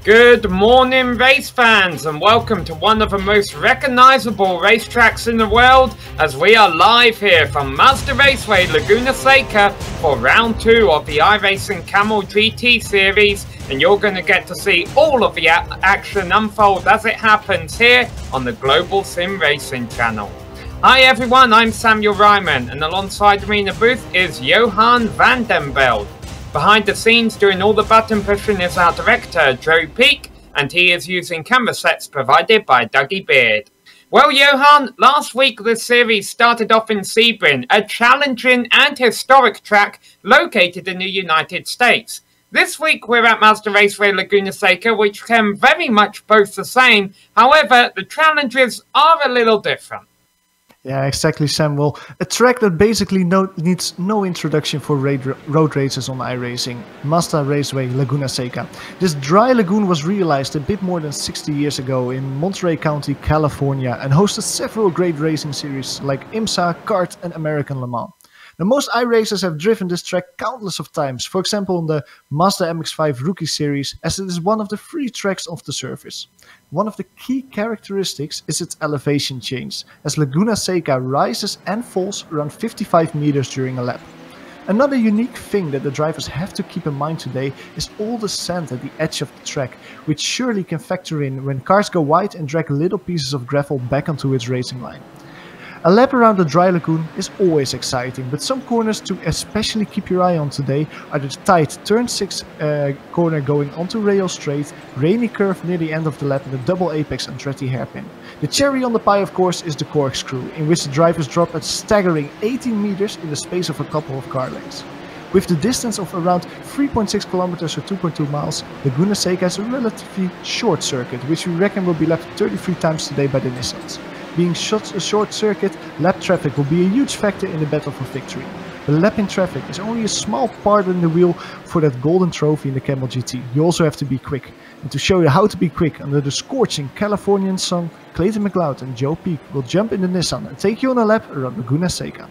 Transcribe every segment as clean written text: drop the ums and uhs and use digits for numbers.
Good morning, race fans, and welcome to one of the most recognizable racetracks in the world as we are live here from Mazda Raceway, Laguna Seca for round 2 of the iRacing Kamel GT series, and you're going to get to see all of the action unfold as it happens here on the Global SimRacing channel. Hi everyone, I'm Samuel Ryman, and alongside me in the booth is Johan van den Velde. Behind the scenes doing all the button pushing is our director, Joe Peak, and he is using camera sets provided by Dougie Beard. Well, Johan, last week this series started off in Sebring, a challenging and historic track located in the United States. This week we're at Mazda Raceway Laguna Seca, which can very much boast the same. However, the challenges are a little different. Yeah, exactly, Sam. Well, a track that basically needs no introduction for road races on iRacing, Mazda Raceway Laguna Seca. This dry lagoon was realized a bit more than 60 years ago in Monterey County, California, and hosted several great racing series like IMSA, Kart and American Le Mans. Now, most iRacers have driven this track countless of times, for example on the Mazda MX-5 Rookie Series, as it is one of the free tracks of the service. One of the key characteristics is its elevation change, as Laguna Seca rises and falls around 55 meters during a lap. Another unique thing that the drivers have to keep in mind today is all the sand at the edge of the track, which surely can factor in when cars go wide and drag little pieces of gravel back onto its racing line. A lap around the dry lagoon is always exciting, but some corners to especially keep your eye on today are the tight turn 6 corner going onto rail straight, rainy curve near the end of the lap and the double apex Andretti hairpin. The cherry on the pie, of course, is the corkscrew, in which the drivers drop a staggering 18 meters in the space of a couple of car lengths. With the distance of around 3.6 kilometers or 2.2 miles, Laguna Seca is a relatively short circuit, which we reckon will be lapped 33 times today by the Nissans. Being such a short circuit, lap traffic will be a huge factor in the battle for victory. The lapping traffic is only a small part in the wheel for that golden trophy in the Kamel GT. You also have to be quick. And to show you how to be quick under the scorching Californian sun, Clayton McLeod and Joe Peak will jump in the Nissan and take you on a lap around Laguna Seca.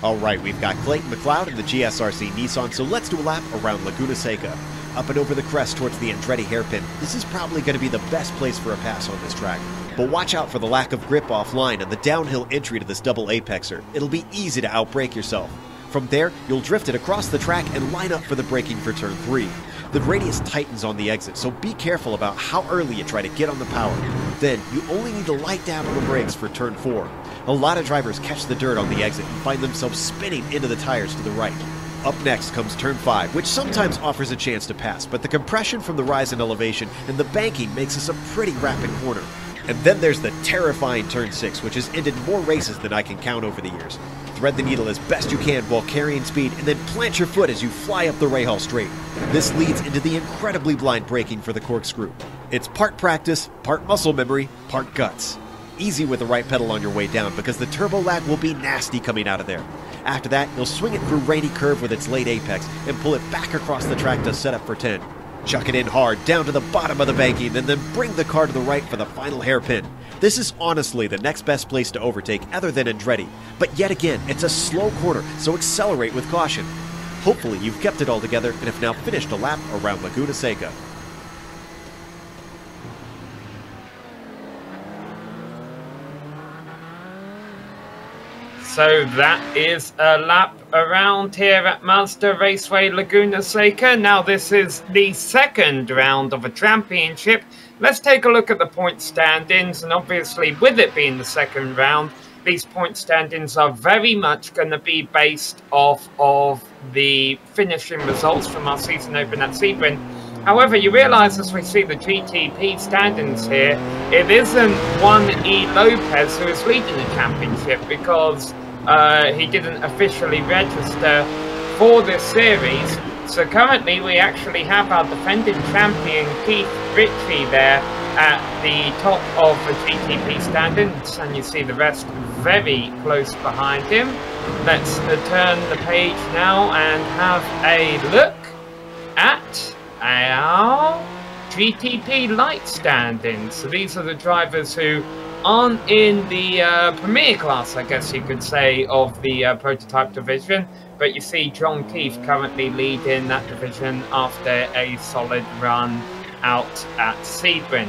Alright, we've got Clayton McLeod in the GSRC Nissan, so let's do a lap around Laguna Seca. Up and over the crest towards the Andretti hairpin. This is probably going to be the best place for a pass on this track. But watch out for the lack of grip offline and the downhill entry to this double apexer. It'll be easy to outbrake yourself. From there, you'll drift it across the track and line up for the braking for turn 3. The radius tightens on the exit, so be careful about how early you try to get on the power. Then, you only need to light down on the brakes for turn 4. A lot of drivers catch the dirt on the exit and find themselves spinning into the tires to the right. Up next comes turn 5, which sometimes offers a chance to pass, but the compression from the rise in elevation and the banking makes this a pretty rapid corner. And then there's the terrifying turn 6, which has ended more races than I can count over the years. Thread the needle as best you can while carrying speed, and then plant your foot as you fly up the Rahal straight. This leads into the incredibly blind braking for the corkscrew. It's part practice, part muscle memory, part guts. Easy with the right pedal on your way down because the turbo lag will be nasty coming out of there. After that, you'll swing it through rainy curve with its late apex and pull it back across the track to set up for 10. Chuck it in hard down to the bottom of the banking and then bring the car to the right for the final hairpin. This is honestly the next best place to overtake other than Andretti, but yet again, it's a slow corner, so accelerate with caution. Hopefully you've kept it all together and have now finished a lap around Laguna Seca. So that is a lap around here at Mazda Raceway Laguna Seca. Now this is the second round of a championship. Let's take a look at the point standings, and obviously with it being the second round, these point standings are very much going to be based off of the finishing results from our season open at Sebring. However, you realise as we see the GTP standings here, it isn't one E. Lopez who is leading the championship because he didn't officially register for this series. So currently we actually have our defending champion Keith Ritchie there at the top of the GTP standings, and you see the rest very close behind him. Let's turn the page now and have a look at our GTP light standings. So these are the drivers who aren't in the premier class, I guess you could say, of the prototype division. But you see John Keith currently leading that division after a solid run out at Sebring.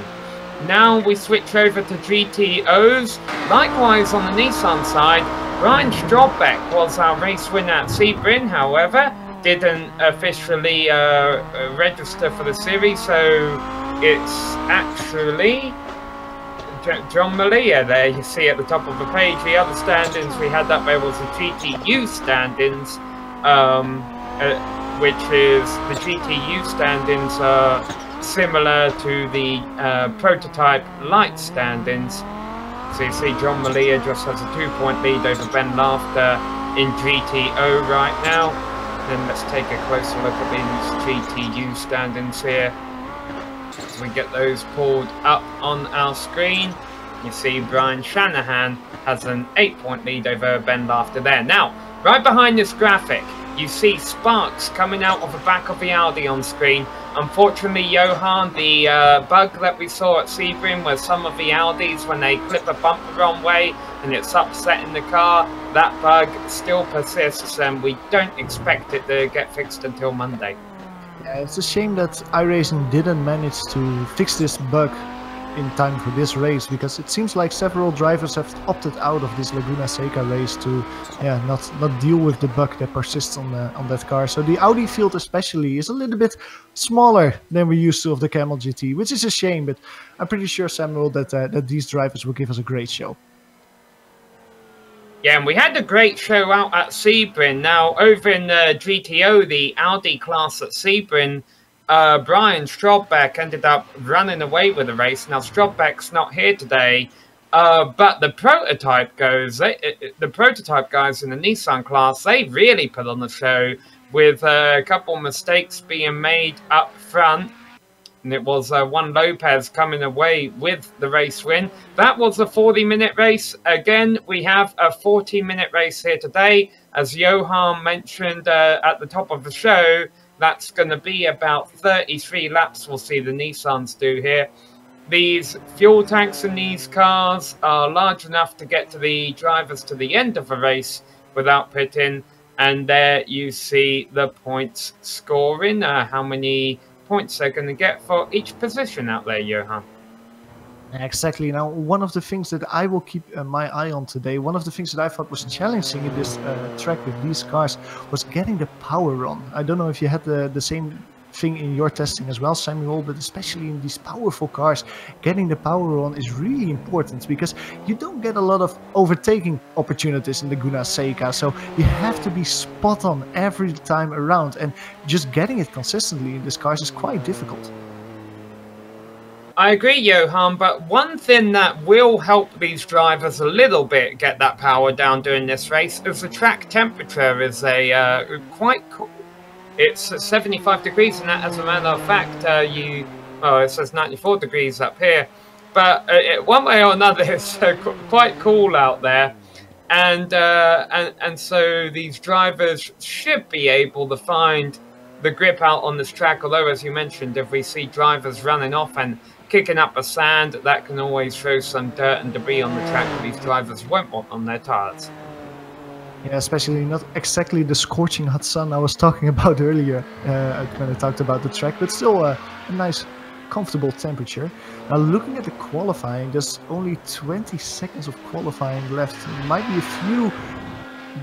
Now we switch over to GTOs. Likewise on the Nissan side, Brian Strobbeck was our race winner at Sebring, however, didn't officially register for the series, so it's actually John Malia there, you see at the top of the page. The other standings we had up there was the GTU standings, which is the GTU standings are similar to the prototype light standings. So you see John Malia just has a 2-point lead over Ben Laughter in GTO right now. Then let's take a closer look at these GTU standings here. So we get those pulled up on our screen. You see Brian Shanahan has an 8-point lead over Ben Laughter there. Now, right behind this graphic, you see sparks coming out of the back of the Audi on screen. Unfortunately, Johan, the bug that we saw at Sebring where some of the Audis, when they clip a bump the wrong way and it's upsetting the car, that bug still persists and we don't expect it to get fixed until Monday. Yeah, it's a shame that iRacing didn't manage to fix this bug in time for this race, because it seems like several drivers have opted out of this Laguna Seca race to not deal with the bug that persists on that car. So the Audi field especially is a little bit smaller than we used to of the Kamel GT, which is a shame, but I'm pretty sure, Samuel, that these drivers will give us a great show. Yeah, and we had a great show out at Sebring. Now, over in the GTO, the Audi class at Sebring, Brian Strobbeck ended up running away with the race. Now, Strobbeck's not here today, but the prototype guys in the Nissan class, they really put on the show with a couple mistakes being made up front. And it was Juan Lopez coming away with the race win. That was a 40-minute race. Again, we have a 40-minute race here today. As Johan mentioned at the top of the show, that's going to be about 33 laps we'll see the Nissans do here. These fuel tanks in these cars are large enough to get to the drivers to the end of the race without pitting. And there you see the points scoring, how many points they're going to get for each position out there, Johan. Exactly. Now, one of the things that I will keep my eye on today, one of the things that I thought was challenging in this track with these cars was getting the power on. I don't know if you had the same thing in your testing as well, Samuel, but especially in these powerful cars, getting the power on is really important, because you don't get a lot of overtaking opportunities in the Laguna Seca, so you have to be spot on every time around, and just getting it consistently in these cars is quite difficult. I agree, Johan, but one thing that will help these drivers a little bit get that power down during this race is the track temperature is quite cool. It's 75 degrees, and that, as a matter of fact, it says 94 degrees up here. But one way or another, it's quite cool out there. And so these drivers should be able to find the grip out on this track. Although, as you mentioned, if we see drivers running off and kicking up the sand, that can always show some dirt and debris on the track that these drivers won't want on their tyres. Yeah, especially not exactly the scorching hot sun I was talking about earlier when I talked about the track, but still a nice, comfortable temperature. Now, looking at the qualifying, there's only 20 seconds of qualifying left. There might be a few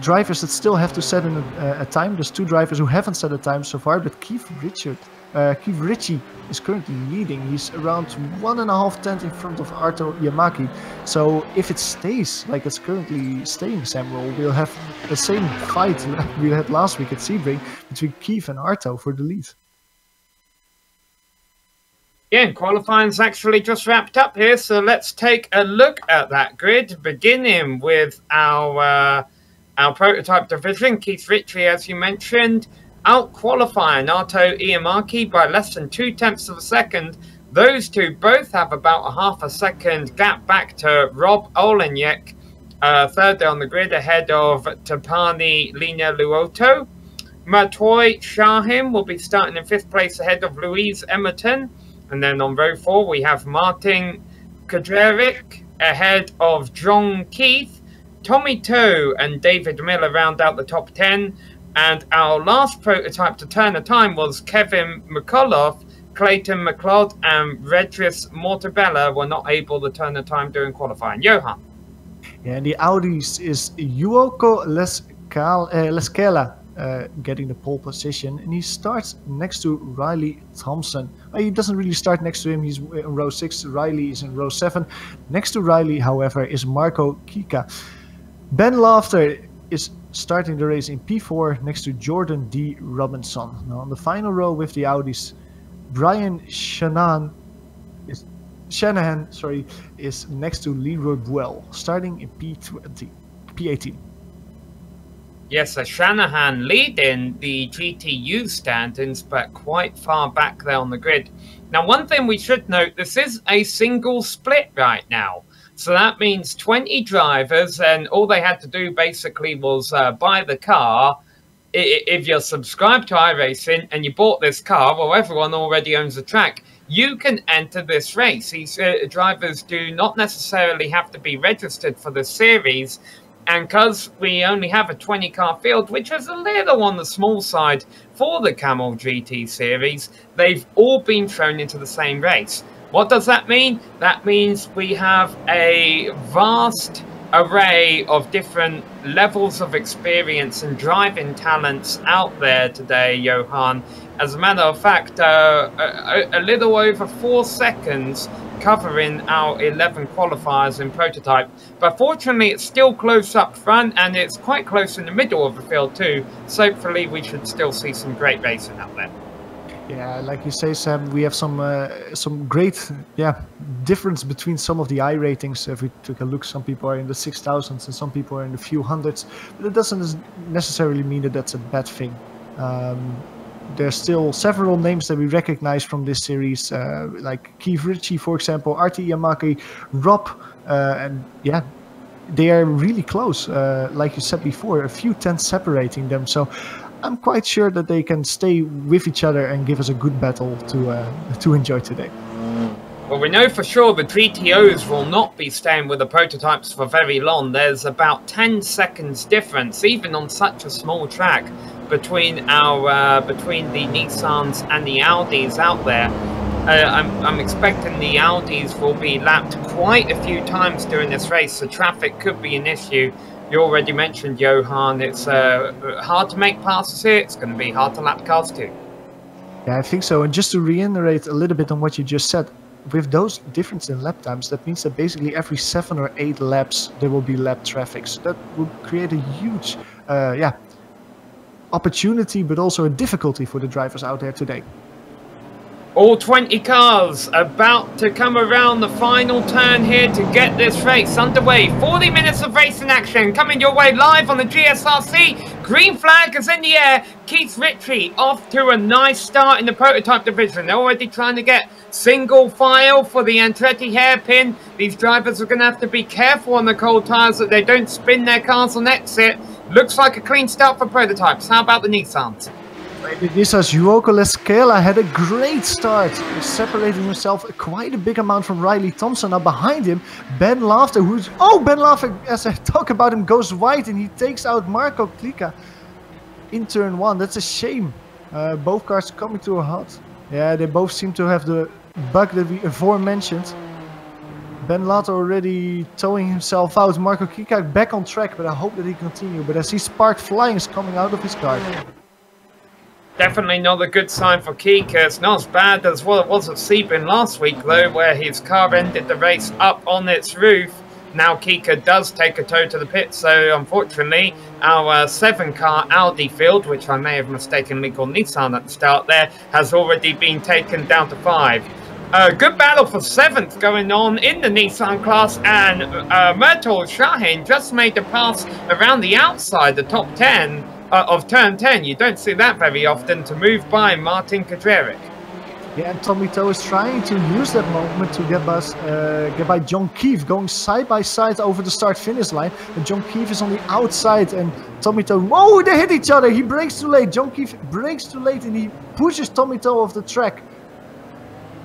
drivers that still have to set in a time. There's 2 drivers who haven't set a time so far, but Keith Ritchie is currently leading. He's around 1.5 tenths in front of Arto Yamaki. So if it stays like it's currently staying, Samuel, we'll have the same fight we had last week at Sebring between Keith and Arto for the lead. Yeah, qualifying's actually just wrapped up here, so let's take a look at that grid, beginning with our prototype division. Keith Ritchie, as you mentioned, out-qualifying Arto Iamaki by less than 0.2 of a second. Those two both have about a half a second gap back to Rob Olenek, third on the grid, ahead of Tapani Lina Luoto. Matoy Shahim will be starting in 5th place ahead of Louise Emerton. And then on row 4 we have Martin Kadrerik ahead of John Keith. Tommy Toe and David Miller round out the top 10. And our last prototype to turn a time was Kevin McCullough, Clayton McLeod, and Redris Mortabella were not able to turn a time during qualifying. Johan. Yeah, and the Audis is Yuoko Lescala getting the pole position, and he starts next to Riley Thompson. He doesn't really start next to him, he's in row 6, Riley is in row 7. Next to Riley, however, is Marco Kika. Ben Laughter is starting the race in P4 next to Jordan D. Robinson. Now on the final row with the Audis, Brian Shanahan is next to Leroy Buell, starting in P18. Yes, Shanahan leading the GTU standings, but quite far back there on the grid. Now, one thing we should note, this is a single split right now. So that means 20 drivers, and all they had to do basically was buy the car. If you're subscribed to iRacing and you bought this car, well, everyone already owns the track. You can enter this race. These drivers do not necessarily have to be registered for the series. And because we only have a 20-car field, which is a little on the small side for the Kamel GT series, they've all been thrown into the same race. What does that mean? That means we have a vast array of different levels of experience and driving talents out there today, Johan. As a matter of fact, a little over 4 seconds covering our 11 qualifiers in prototype. But fortunately, it's still close up front, and it's quite close in the middle of the field too. So hopefully we should still see some great racing out there. Yeah, like you say, Sam, we have some great difference between some of the I ratings. If we took a look, some people are in the 6,000s and some people are in the few hundreds. But it doesn't necessarily mean that that's a bad thing. There's still several names that we recognize from this series, like Keith Ritchie, for example, Artie Yamaki, Rob, and yeah, they are really close. Like you said before, a few tenths separating them. So I'm quite sure that they can stay with each other and give us a good battle to enjoy today. Well, we know for sure the GTOs will not be staying with the prototypes for very long. There's about 10 seconds difference, even on such a small track, between the Nissans and the Audis out there. I'm expecting the Audis will be lapped quite a few times during this race, so traffic could be an issue. You already mentioned, Johan, it's hard to make passes here. It's going to be hard to lap cars too. Yeah, I think so. And just to reiterate a little bit on what you just said, with those difference in lap times, that means that basically every 7 or 8 laps there will be lap traffic. So that would create a huge opportunity, but also a difficulty for the drivers out there today. All 20 cars about to come around the final turn here to get this race underway. 40 minutes of racing action coming your way live on the GSRC. Green flag is in the air. Keith Ritchie off to a nice start in the prototype division. They're already trying to get single file for the Andretti hairpin. These drivers are going to have to be careful on the cold tyres that they don't spin their cars on exit. Looks like a clean start for prototypes. How about the Nissans? Nissan's Yuoko Lescala had a great start, separating himself quite a big amount from Riley Thompson. Now behind him, Ben Laughter, Ben Laughter, as I talk about him, goes wide and he takes out Marco Klika in turn 1. That's a shame. Both cars coming to a halt. Yeah, they both seem to have the bug that we aforementioned. Ben Laughter already towing himself out. Marco Klika back on track, but I hope that he continues. But I see spark flyings coming out of his car. Definitely not a good sign for Kika. It's not as bad as what it was at Sebring last week, though, where his car ended the race up on its roof. Now Kika does take a tow to the pit, so unfortunately, our 7-car Audi field, which I may have mistakenly called Nissan at the start there, has already been taken down to 5. Good battle for 7th going on in the Nissan class, and Myrtle Shahin just made a pass around the outside, the top 10. Of turn 10, you don't see that very often, to move by Martin Kadrerik. Yeah, and Tommy Toe is trying to use that moment to get by John Keefe, going side by side over the start-finish line. And John Keefe is on the outside, and Tommy Toe, whoa, they hit each other. He brakes too late. John Keefe brakes too late, and he pushes Tommy Toe off the track.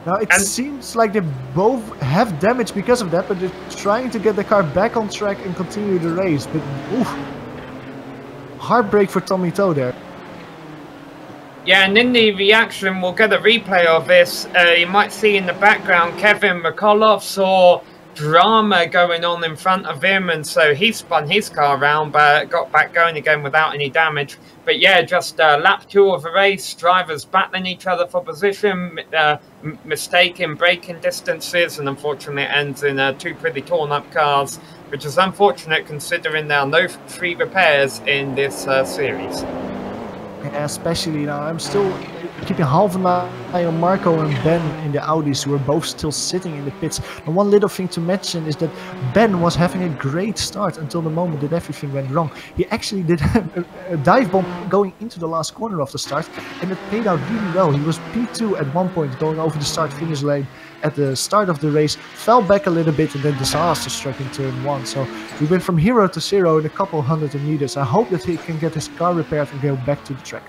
Now it seems like they both have damage because of that, but they're trying to get the car back on track and continue the race. But oof, heartbreak for Tommy Toe there. Yeah, and in the reaction, we'll get a replay of this. You might see in the background Kevin McAuliffe saw drama going on in front of him, and so he spun his car around but got back going again without any damage. But yeah, just lap 2 of the race, drivers battling each other for position, mistaking braking distances, and unfortunately it ends in 2 pretty torn up cars, which is unfortunate considering there are no free repairs in this series. Yeah, especially now I'm still keeping half an eye on Marco and Ben in the Audis, who are both still sitting in the pits. And one little thing to mention is that Ben was having a great start until the moment that everything went wrong. He actually did a dive bomb going into the last corner of the start, and it paid out really well. He was P2 at one point going over the start-finish lane at the start of the race, fell back a little bit, and then disaster struck in turn 1. So we went from hero to zero in a couple hundred meters. I hope that he can get his car repaired and go back to the track.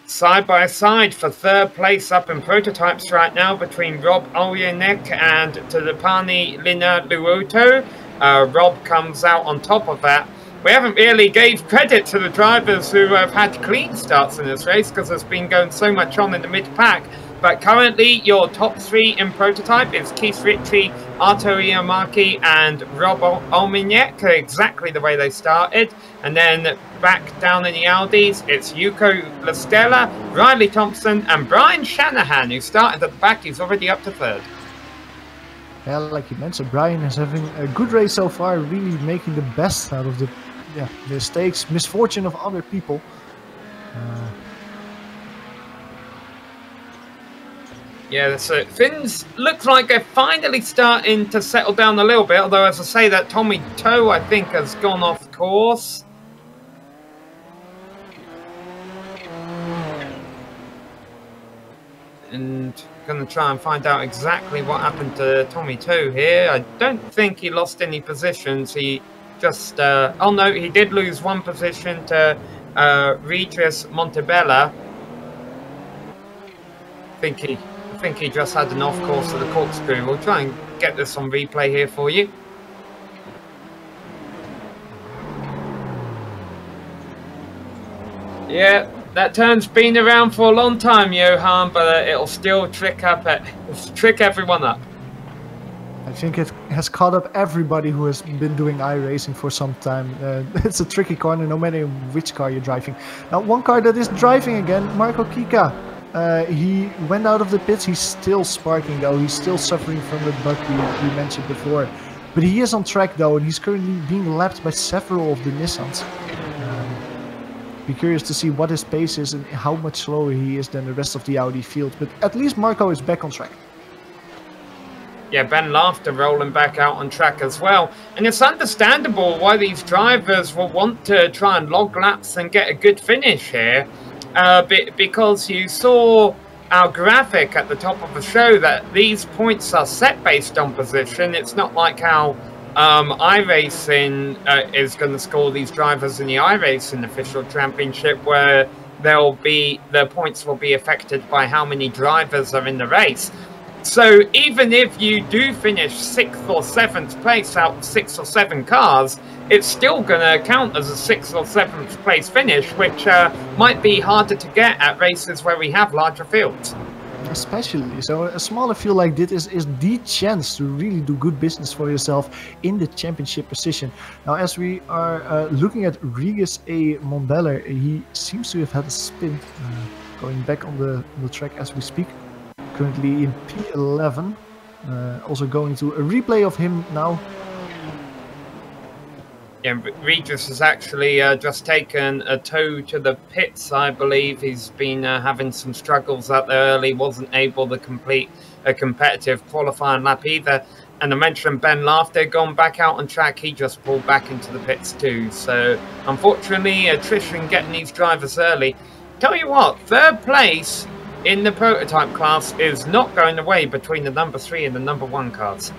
Side by side for 3rd place up in prototypes right now between Rob Oljanek and Tadepani Lina Luoto. Rob comes out on top of that. We haven't really gave credit to the drivers who have had clean starts in this race because there's been going so much on in the mid-pack. But currently, your top 3 in prototype is Keith Ritchie, Arto Iamaki, and Rob Olminiek, exactly the way they started. And then back down in the Audis, it's Yuko Lastella, Riley Thompson, and Brian Shanahan, who started at the back. He's already up to 3rd. Yeah, like you mentioned, Brian is having a good race so far, really making the best out of the mistakes, misfortune of other people. Yeah, so things look like they're finally starting to settle down a little bit, although as I say that Tommy Toe, I think, has gone off course. And going to try and find out exactly what happened to Tommy Toe here. I don't think he lost any positions. He just... oh no, he did lose 1 position to Regis Montebella. I think he just had an off course of the corkscrew. We'll try and get this on replay here for you. Yeah, that turn's been around for a long time, Johan, but it'll still trick everyone up. I think it has caught up everybody who has been doing iRacing for some time. It's a tricky corner, no matter which car you're driving. Now, one car that is driving again, Marco Kika. He went out of the pits. He's still sparking though. He's still suffering from the bug we mentioned before. But he is on track though, and he's currently being lapped by several of the Nissans. Be curious to see what his pace is and how much slower he is than the rest of the Audi field. But at least Marco is back on track. Yeah, Ben Laughter rolling back out on track as well. And it's understandable why these drivers will want to try and log laps and get a good finish here. Because you saw our graphic at the top of the show that these points are set based on position. It's not like how iRacing is going to score these drivers in the iRacing official championship, where the points will be affected by how many drivers are in the race. So even if you do finish 6th or 7th place out of 6 or 7 cars, it's still going to count as a 6th or 7th place finish, which might be harder to get at races where we have larger fields. Especially, so a smaller field like this is the chance to really do good business for yourself in the championship position. Now, as we are looking at Regis A. Monbeller, he seems to have had a spin going back on the track as we speak. Currently in P11. Also going to a replay of him now. Yeah, Regis has actually just taken a tow to the pits, I believe. He's been having some struggles out there early, wasn't able to complete a competitive qualifying lap either. And I mentioned Ben Laughter gone back out on track. He just pulled back into the pits too. So unfortunately, attrition getting these drivers early. Tell you what, 3rd place in the prototype class is not going away between the number 3 and the number 1 cars.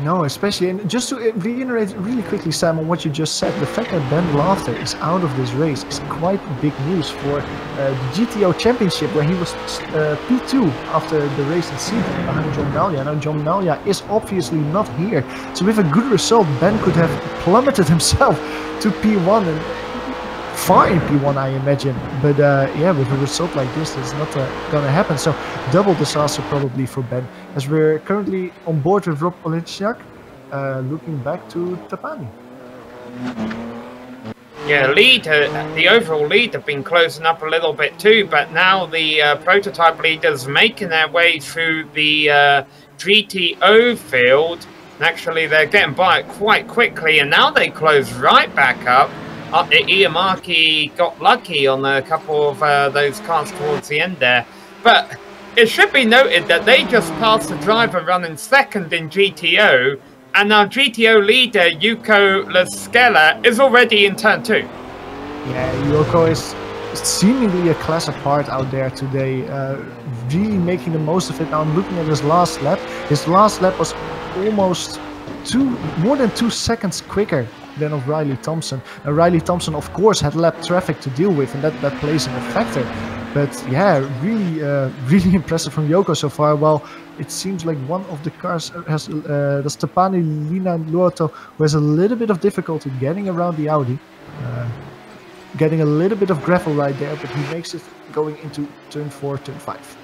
No, especially, and just to reiterate really quickly, Sam, on what you just said, the fact that Ben Laughter is out of this race is quite big news for the GTO Championship, where he was P2 after the race in Seca behind John Malia. Now, John Malia is obviously not here, so with a good result, Ben could have plummeted himself to P1 and far in P1, I imagine. But yeah, with a result like this, it's not gonna happen. So double disaster probably for Ben, as we're currently on board with Rob Olejniak, looking back to Tapani. Yeah, the overall lead have been closing up a little bit too, but now the prototype leaders making their way through the GTO field. And actually, they're getting by it quite quickly, and now they close right back up. Iamaki got lucky on a couple of those cars towards the end there. But it should be noted that they just passed the driver running second in GTO, and our GTO leader, Yuko Laskela, is already in turn 2. Yeah, Yuko is seemingly a class apart out there today, really making the most of it. Now I'm looking at his last lap. His last lap was almost more than 2 seconds quicker than of Riley Thompson. Now, Riley Thompson, of course, had lap traffic to deal with, and that plays in a factor. But yeah, really impressive from Yuko so far. Well, it seems like one of the cars has the Stepani Lina Luoto, who has a little bit of difficulty getting around the Audi. Getting a little bit of gravel right there, but he makes it going into turn 4, turn 5.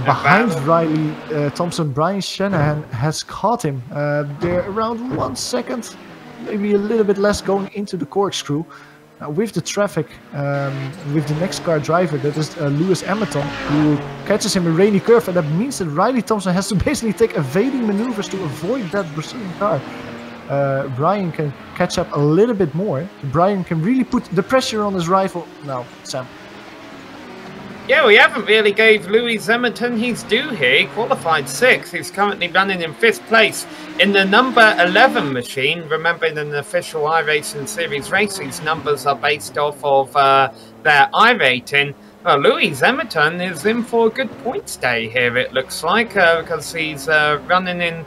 Behind Riley Thompson, Brian Shanahan has caught him. They're around 1 second, maybe a little bit less, going into the corkscrew. Now with the traffic, with the next car driver, that is Lewis Hamilton, who catches him a rainy curve, and that means that Riley Thompson has to basically take evading maneuvers to avoid that Brazilian car. Brian can catch up a little bit more. Brian can really put the pressure on his rival. Now, Sam. Yeah, we haven't really gave Louis Zemerton his due here. He qualified 6th. He's currently running in 5th place in the number 11 machine. Remember, in an official iRacing series race, these numbers are based off of their iRating. Well, Louis Zemerton is in for a good points day here, it looks like, because he's running in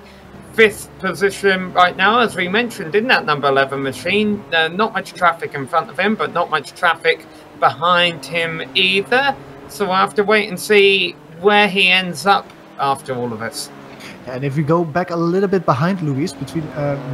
5th position right now, as we mentioned, in that number 11 machine. Not much traffic in front of him, but not much traffic behind him either. So we'll have to wait and see where he ends up after all of this. And if we go back a little bit behind Louis, between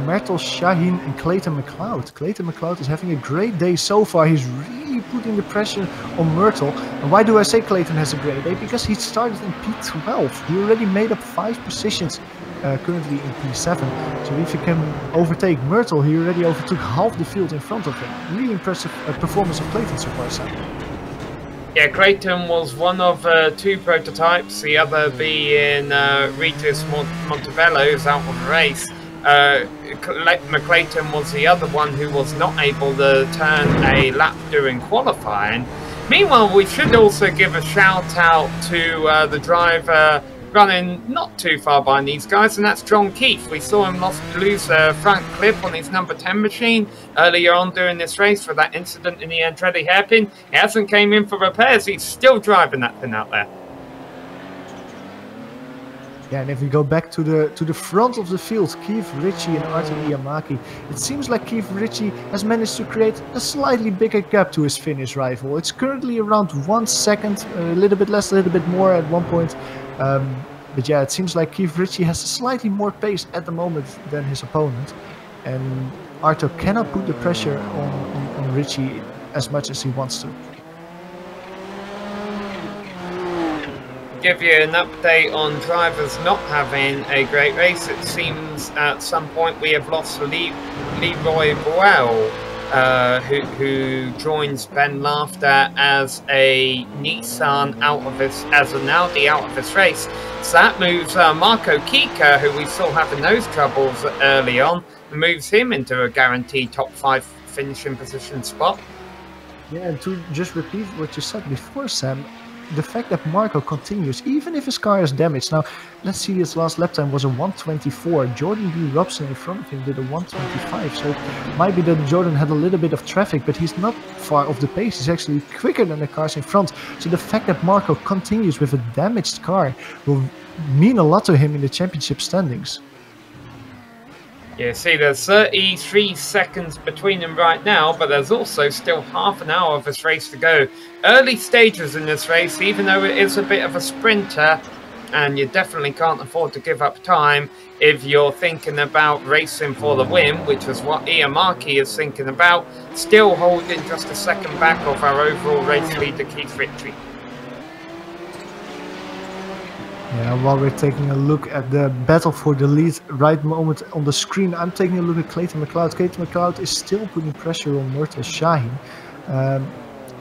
Myrtle Shaheen and Clayton McLeod. Clayton McLeod is having a great day so far. He's really putting the pressure on Myrtle. And why do I say Clayton has a great day? Because he started in P12. He already made up 5 positions, currently in P7. So if he can overtake Myrtle, he already overtook half the field in front of him. Really impressive performance of Clayton so far, Sam. Yeah, Clayton was one of 2 prototypes, the other being Regis Montebello, who's out of the race. McClayton was the other one who was not able to turn a lap during qualifying. Meanwhile, we should also give a shout out to the driver running not too far behind these guys, and that's John Keefe. We saw him lose a front clip on his number 10 machine earlier on during this race for that incident in the Andretti hairpin. He hasn't came in for repairs. He's still driving that thing out there. Yeah, and if we go back to the front of the field, Keith Ritchie and Arthur Iamaki, it seems like Keith Ritchie has managed to create a slightly bigger gap to his Finnish rival. It's currently around 1 second, a little bit less, a little bit more at one point. But yeah, it seems like Keith Ritchie has slightly more pace at the moment than his opponent. And Arthur cannot put the pressure on Ritchie as much as he wants to. Give you an update on drivers not having a great race. It seems at some point we have lost Leroy Boel, who joins Ben Laughter as a Nissan as an Audi out of this race. So that moves Marco Kika, who we saw having those troubles early on, and moves him into a guaranteed top 5 finishing position spot. Yeah, and to just repeat what you said before, Sam, the fact that Marco continues, even if his car is damaged. Now, let's see, his last lap time was a 1:24. Jordan B. Robson in front of him did a 1:25. So it might be that Jordan had a little bit of traffic, but he's not far off the pace. He's actually quicker than the cars in front. So the fact that Marco continues with a damaged car will mean a lot to him in the championship standings. Yeah, see, there's 33 seconds between them right now, but there's also still half an hour of this race to go. Early stages in this race, even though it is a bit of a sprinter, and you definitely can't afford to give up time if you're thinking about racing for the win, which is what Ian Markey is thinking about, still holding just a second back of our overall race leader, Keith Ritchie. Yeah, while we're taking a look at the battle for the lead right moment on the screen, I'm taking a look at Clayton McLeod. Clayton McLeod is still putting pressure on Myrtle Shaheen.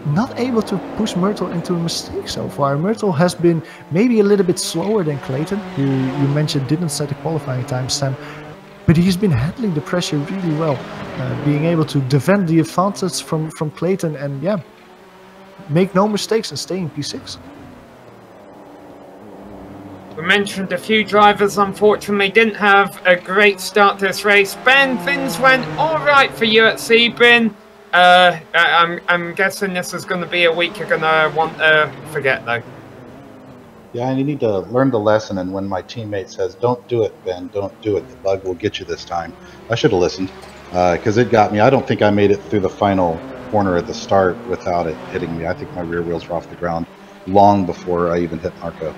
Not able to push Myrtle into a mistake so far. Myrtle has been maybe a little bit slower than Clayton, who you mentioned didn't set a qualifying time stamp, but he's been handling the pressure really well, being able to defend the advantage from Clayton and yeah, make no mistakes and stay in P6. We mentioned a few drivers unfortunately didn't have a great start to this race. Ben, things went all right for you at Sebring. I'm guessing this is going to be a week you're going to want to forget though. Yeah, and you need to learn the lesson, and when my teammate says, "Don't do it, Ben, don't do it, the bug will get you this time," I should have listened, because it got me. I don't think I made it through the final corner at the start without it hitting me. I think my rear wheels were off the ground long before I even hit Marco.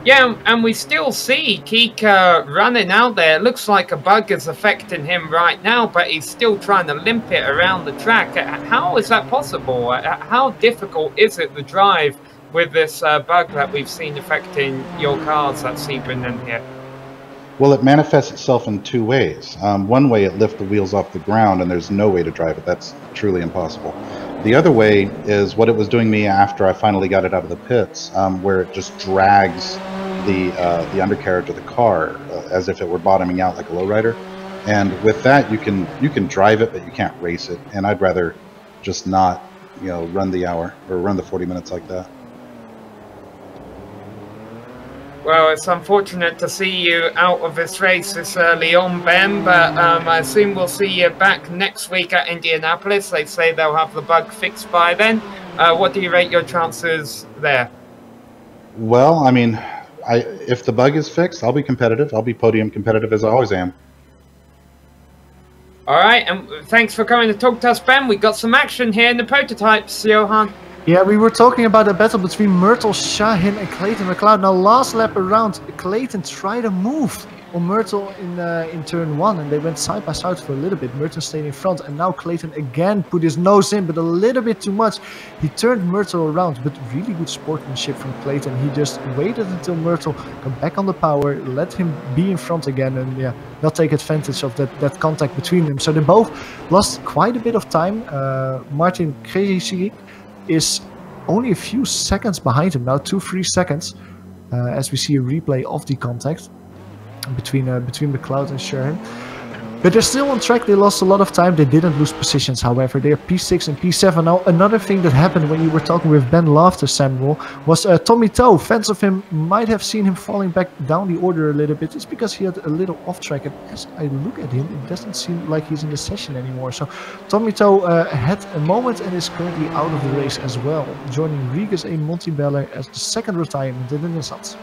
Yeah, and we still see Kika running out there. It looks like a bug is affecting him right now, but he's still trying to limp it around the track. How is that possible? How difficult is it to drive with this bug that we've seen affecting your cars at Sebring and here? Well, it manifests itself in two ways. One way, it lifts the wheels off the ground, and there's no way to drive it. That's truly impossible. The other way is what it was doing me after I finally got it out of the pits, where it just drags the undercarriage of the car as if it were bottoming out like a lowrider. And with that, you can drive it, but you can't race it. And I'd rather just not, run the hour or run the 40 minutes like that. Well, it's unfortunate to see you out of this race this early on, Ben, but I assume we'll see you back next week at Indianapolis. They say they'll have the bug fixed by then. What do you rate your chances there? Well, I mean, if the bug is fixed, I'll be competitive. I'll be podium competitive as I always am. All right, and thanks for coming to talk to us, Ben. We got some action here in the prototypes, Johan. Yeah, we were talking about a battle between Myrtle Shaheen and Clayton McLeod. Now, last lap around, Clayton tried a move on Myrtle in turn 1, and they went side by side for a little bit. Myrtle stayed in front, and now Clayton again put his nose in, but a little bit too much. He turned Myrtle around, but really good sportsmanship from Clayton. He just waited until Myrtle got back on the power, let him be in front again, and yeah, not take advantage of that contact between them. So they both lost quite a bit of time. Martin Krejcik is only a few seconds behind him now, 2-3 seconds, as we see a replay of the contact between McLeod and Shaheen. But they're still on track. They lost a lot of time. They didn't lose positions, however. They're P6 and P7. Now, another thing that happened when you were talking with Ben Loftus, Samuel, was Tommy Toe. Fans of him might have seen him falling back down the order a little bit. It's because he had a little off track. And as I look at him, it doesn't seem like he's in the session anymore. So Tommy Toe had a moment and is currently out of the race as well, joining Rigas A. Montebello as the second retirement in the Nissans.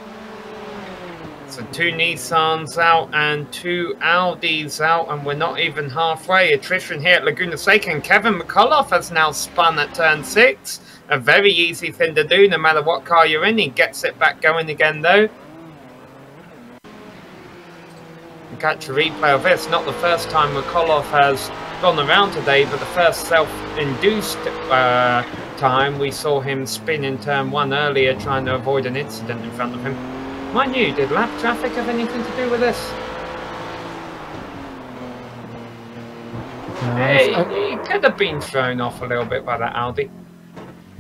So 2 Nissans out and 2 Audis out, and we're not even halfway. Attrition here at Laguna Seca, and Kevin McCullough has now spun at turn 6. A very easy thing to do, no matter what car you're in. He gets it back going again, though. You catch a replay of this. Not the first time McCullough has gone around today, but the first self-induced time we saw him spin in turn 1 earlier, trying to avoid an incident in front of him. Mind you, did lap traffic have anything to do with this? He could have been thrown off a little bit by that Audi.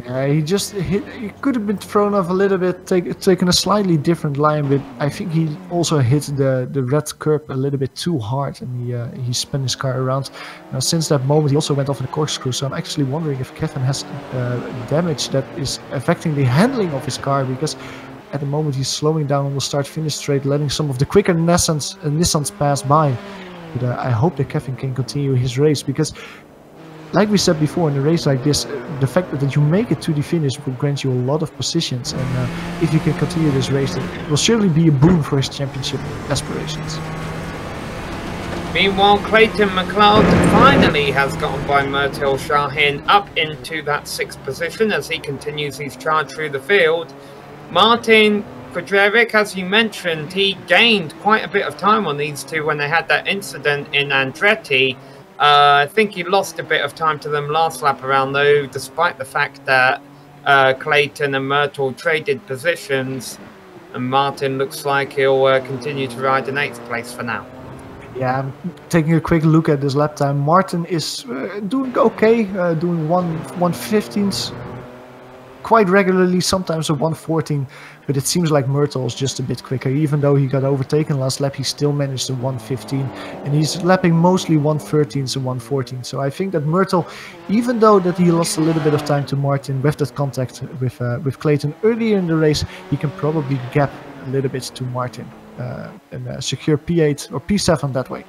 Yeah, he could have been thrown off a little bit, taken a slightly different line, but I think he also hit the red curb a little bit too hard, and he spun his car around. Now, since that moment, he also went off in the corkscrew, so I'm actually wondering if Kevin has damage that is affecting the handling of his car, because at the moment he's slowing down on the start-finish straight, letting some of the quicker Nissans pass by. But I hope that Kevin can continue his race, because like we said before, in a race like this, the fact that you make it to the finish will grant you a lot of positions, and if you can continue this race, it will surely be a boon for his championship aspirations. Meanwhile, Clayton McLeod finally has gotten by Murtil Shahin up into that 6th position as he continues his charge through the field. Martin Kudrerik, as you mentioned, he gained quite a bit of time on these two when they had that incident in Andretti. I think he lost a bit of time to them last lap around, though, despite the fact that Clayton and Murtil traded positions, and Martin looks like he'll continue to ride in 8th place for now. Yeah, I'm taking a quick look at this lap time. Martin is doing okay, doing 1:15s quite regularly, sometimes a 1:14, but it seems like Murtil is just a bit quicker. Even though he got overtaken last lap, he still managed a 1:15, and he's lapping mostly 1:13s and 1:14. So I think that Murtil, even though that he lost a little bit of time to Martin with that contact with Clayton earlier in the race, he can probably gap a little bit to Martin and secure P8 or P7 that way.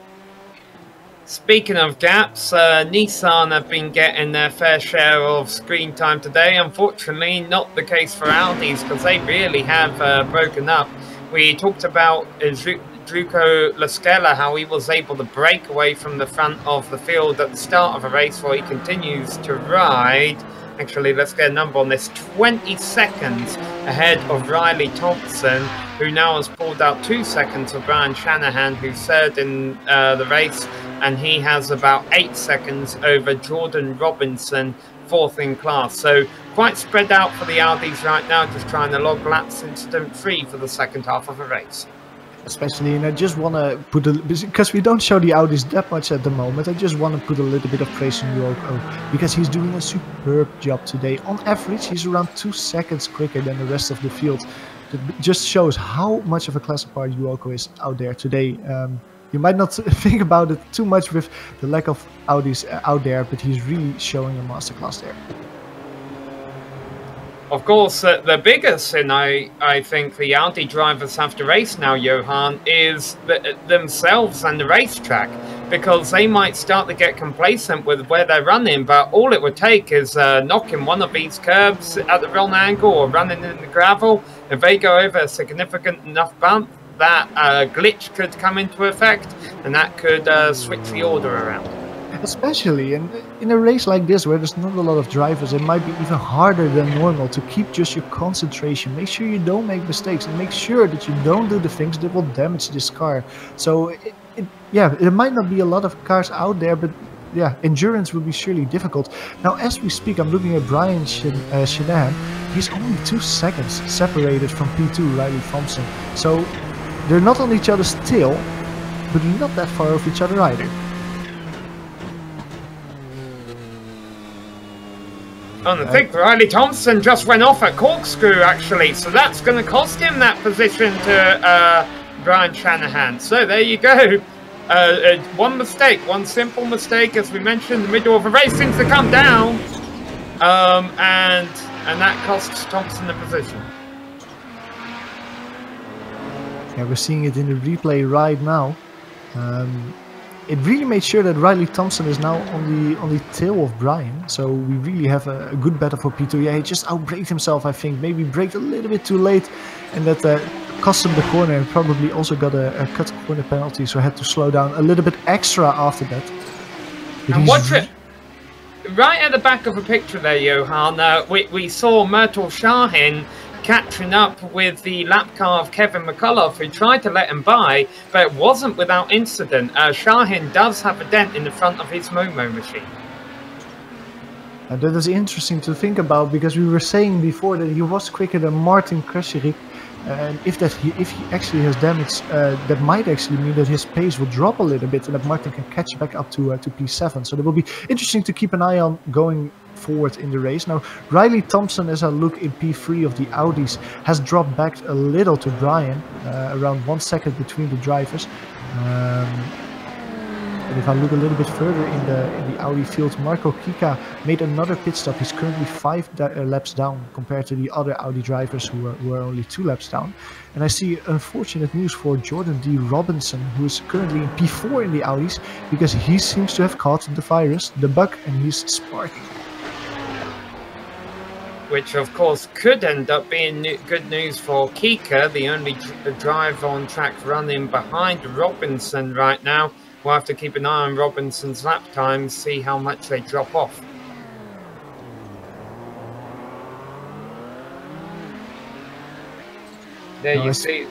Speaking of gaps, Nissan have been getting their fair share of screen time today. Unfortunately, not the case for Audis, because they really have broken up. We talked about Druco Lascella, how he was able to break away from the front of the field at the start of a race while he continues to ride. Actually, let's get a number on this. 20 seconds ahead of Riley Thompson, who now has pulled out 2 seconds of Brian Shanahan, who's 3rd in the race, and he has about 8 seconds over Jordan Robinson, 4th in class. So quite spread out for the Audis right now, just trying to log laps incident-free for the second half of the race. Especially, and I just want to put because we don't show the Audis that much at the moment, I just want to put a little bit of praise on Yuoko, because he's doing a superb job today. On average, he's around 2 seconds quicker than the rest of the field. It just shows how much of a class apart Yuoko is out there today. You might not think about it too much with the lack of Audis out there, but he's really showing a masterclass there. Of course, the biggest sin I think the Audi drivers have to race now, Johan, is themselves and the racetrack, because they might start to get complacent with where they're running, but all it would take is knocking one of these curbs at the wrong angle or running in the gravel. If they go over a significant enough bump, that glitch could come into effect, and that could switch the order around. Especially in a race like this where there's not a lot of drivers, it might be even harder than normal to keep just your concentration. Make sure you don't make mistakes, and make sure that you don't do the things that will damage this car. So yeah, there might not be a lot of cars out there, but yeah, endurance will be surely difficult. Now, as we speak, I'm looking at Brian Shanahan. He's only 2 seconds separated from P2 Riley Thompson. So they're not on each other's tail, but not that far off each other either. And I think Riley Thompson just went off at corkscrew, actually, so that's going to cost him that position to Brian Shanahan. So there you go. One mistake, one simple mistake, as we mentioned, in the middle of a race seems to come down, and that costs Thompson the position. Yeah, we're seeing it in the replay right now. It really made sure that Riley Thompson is now on the tail of Brian, so we really have a good battle for P2. Yeah, he just outbraked himself, I think, maybe braked a little bit too late, and that cost him the corner, and probably also got a cut corner penalty, so had to slow down a little bit extra after that. But and watch it! Right at the back of the picture there, Johan, we saw Murtil Shahin catching up with the lap car of Kevin McCullough, who tried to let him by, but it wasn't without incident. Shahin does have a dent in the front of his Momo machine. And that is interesting to think about, because we were saying before that he was quicker than Martin Krasherik, and if he actually has damage, that might actually mean that his pace will drop a little bit, and that Martin can catch back up to P7. So that will be interesting to keep an eye on going forward in the race. Now, Riley Thompson, as I look in P3 of the Audis, has dropped back a little to Brian, around 1 second between the drivers. But if I look a little bit further in the Audi field, Marco Kika made another pit stop. He's currently 5 laps down compared to the other Audi drivers who were only 2 laps down. And I see unfortunate news for Jordan D. Robinson, who is currently in P4 in the Audis, because he seems to have caught the virus, the bug, and he's sparking. Which of course could end up being good news for Kika, the only driver on track running behind Robinson right now. We'll have to keep an eye on Robinson's lap times, see how much they drop off. There you see,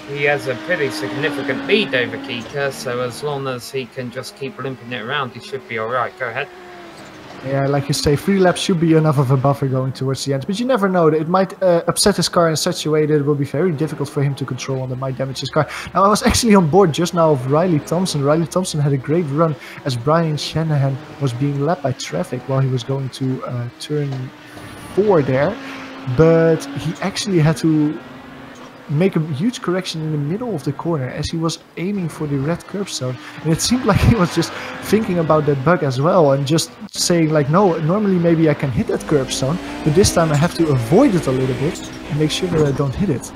he has a pretty significant lead over Kika, so as long as he can just keep limping it around, he should be alright. Go ahead. Yeah, like you say, 3 laps should be enough of a buffer going towards the end. But you never know. It might upset his car in such a way that it will be very difficult for him to control and it might damage his car. Now, I was actually on board just now of Riley Thompson. Riley Thompson had a great run as Brian Shanahan was being lapped by traffic while he was going to turn 4 there. But he actually had to make a huge correction in the middle of the corner as he was aiming for the red curb zone, and it seemed like he was just thinking about that bug as well and just saying like, no, normally maybe I can hit that curb zone, but this time I have to avoid it a little bit and make sure that I don't hit it.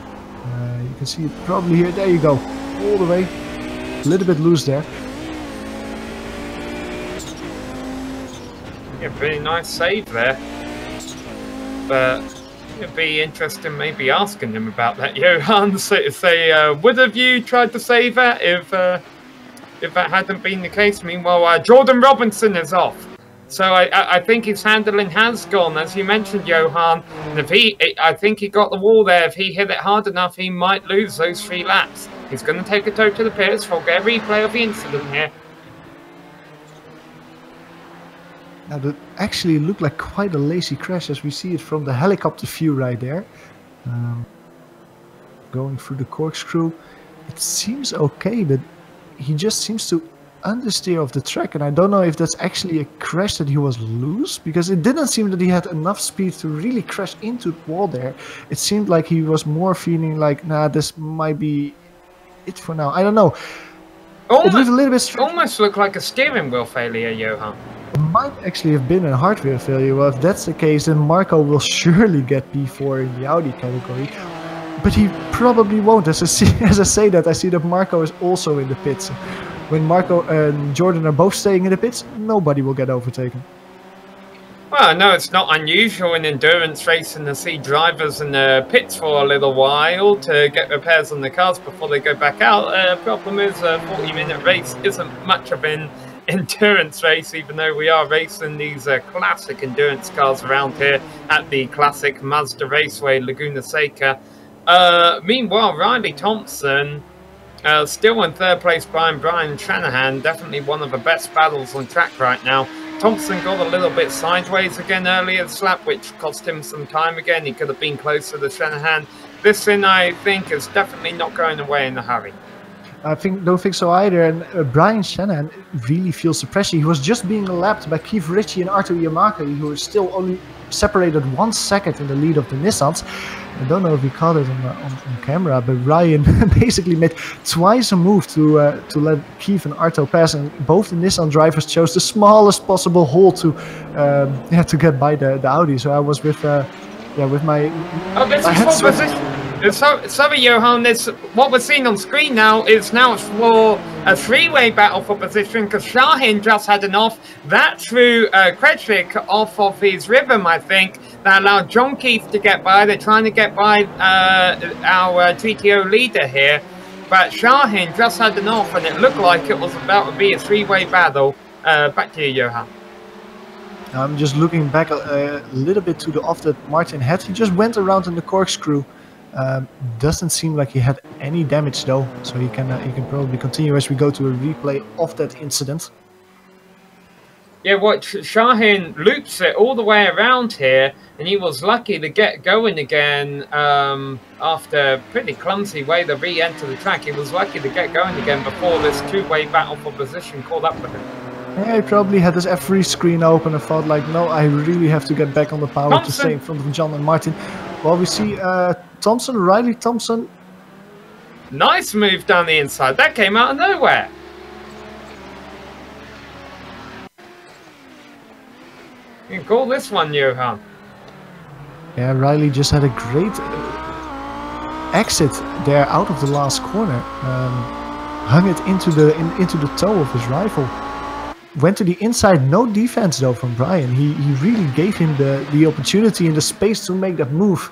You can see it probably here. There you go, all the way, a little bit loose there. Yeah, pretty nice save there, but it'd be interesting maybe asking him about that, Johan. Say, would have you tried to save that if that hadn't been the case? Meanwhile, Jordan Robinson is off. So I think his handling has gone, as you mentioned, Johan. And if I think he got the wall there. If he hit it hard enough, he might lose those 3 laps. He's going to take a tow to the pits. We'll get a replay of the incident here. Now that actually looked like quite a lazy crash as we see it from the helicopter view right there. Going through the corkscrew. It seems okay, but he just seems to understeer off the track, and I don't know if that's actually a crash that he was loose, because it didn't seem that he had enough speed to really crash into the wall there. It seemed like he was more feeling like, nah, this might be it for now. I don't know. It was a little bit strange. Almost looked like a steering wheel failure, Johan. It might actually have been a hardware failure. Well, if that's the case, then Marco will surely get P4 in the Audi category. But he probably won't. As I say that, I see that Marco is also in the pits. When Marco and Jordan are both staying in the pits, nobody will get overtaken. Well, I know it's not unusual in endurance racing to see drivers in the pits for a little while to get repairs on the cars before they go back out. Problem is, a 40-minute race isn't much of an endurance race, even though we are racing these classic endurance cars around here at the classic Mazda Raceway, Laguna Seca. Meanwhile, Riley Thompson still in 3rd place behind Brian Shanahan. Definitely one of the best battles on track right now. Thompson got a little bit sideways again earlier this lap, which cost him some time again. He could have been closer to Shanahan. This thing, I think, is definitely not going away in a hurry. Don't think so either. And Brian Shanahan really feels the pressure. He was just being lapped by Keith Ritchie and Arthur Yamaka, who are still only separated 1 second in the lead of the Nissans. I don't know if we caught it on camera, but Ryan basically made twice a move to let Keith and Arto pass, and both the Nissan drivers chose the smallest possible hole to get by the Audi. So I was with my. Oh, this is for position. Sorry, Johan. What we're seeing on screen now is now for a 3-way battle for position, because Shahin just had an off. That threw Kretschik off of his rhythm, I think. That allowed John Keith to get by. They're trying to get by our GTO leader here. But Shahin just had an off, and it looked like it was about to be a 3-way battle. Back to you, Johan. I'm just looking back a little bit to the off that Martin had. He just went around in the corkscrew. Doesn't seem like he had any damage though, so he can probably continue as we go to a replay of that incident. Yeah, what Shahin loops it all the way around here, and he was lucky to get going again after a pretty clumsy way to re-enter the track. He was lucky to get going again before this 2-way battle for position caught up with him. Yeah, he probably had his F3 screen open and thought like, no, I really have to get back on the power to stay in front of John and Martin. Well, we see Thompson, Riley Thompson. Nice move down the inside. That came out of nowhere. You can call this one, Johan. Yeah, Riley just had a great exit there out of the last corner. Hung it into the toe of his rifle. Went to the inside, no defense though from Brian. He really gave him the opportunity and the space to make that move.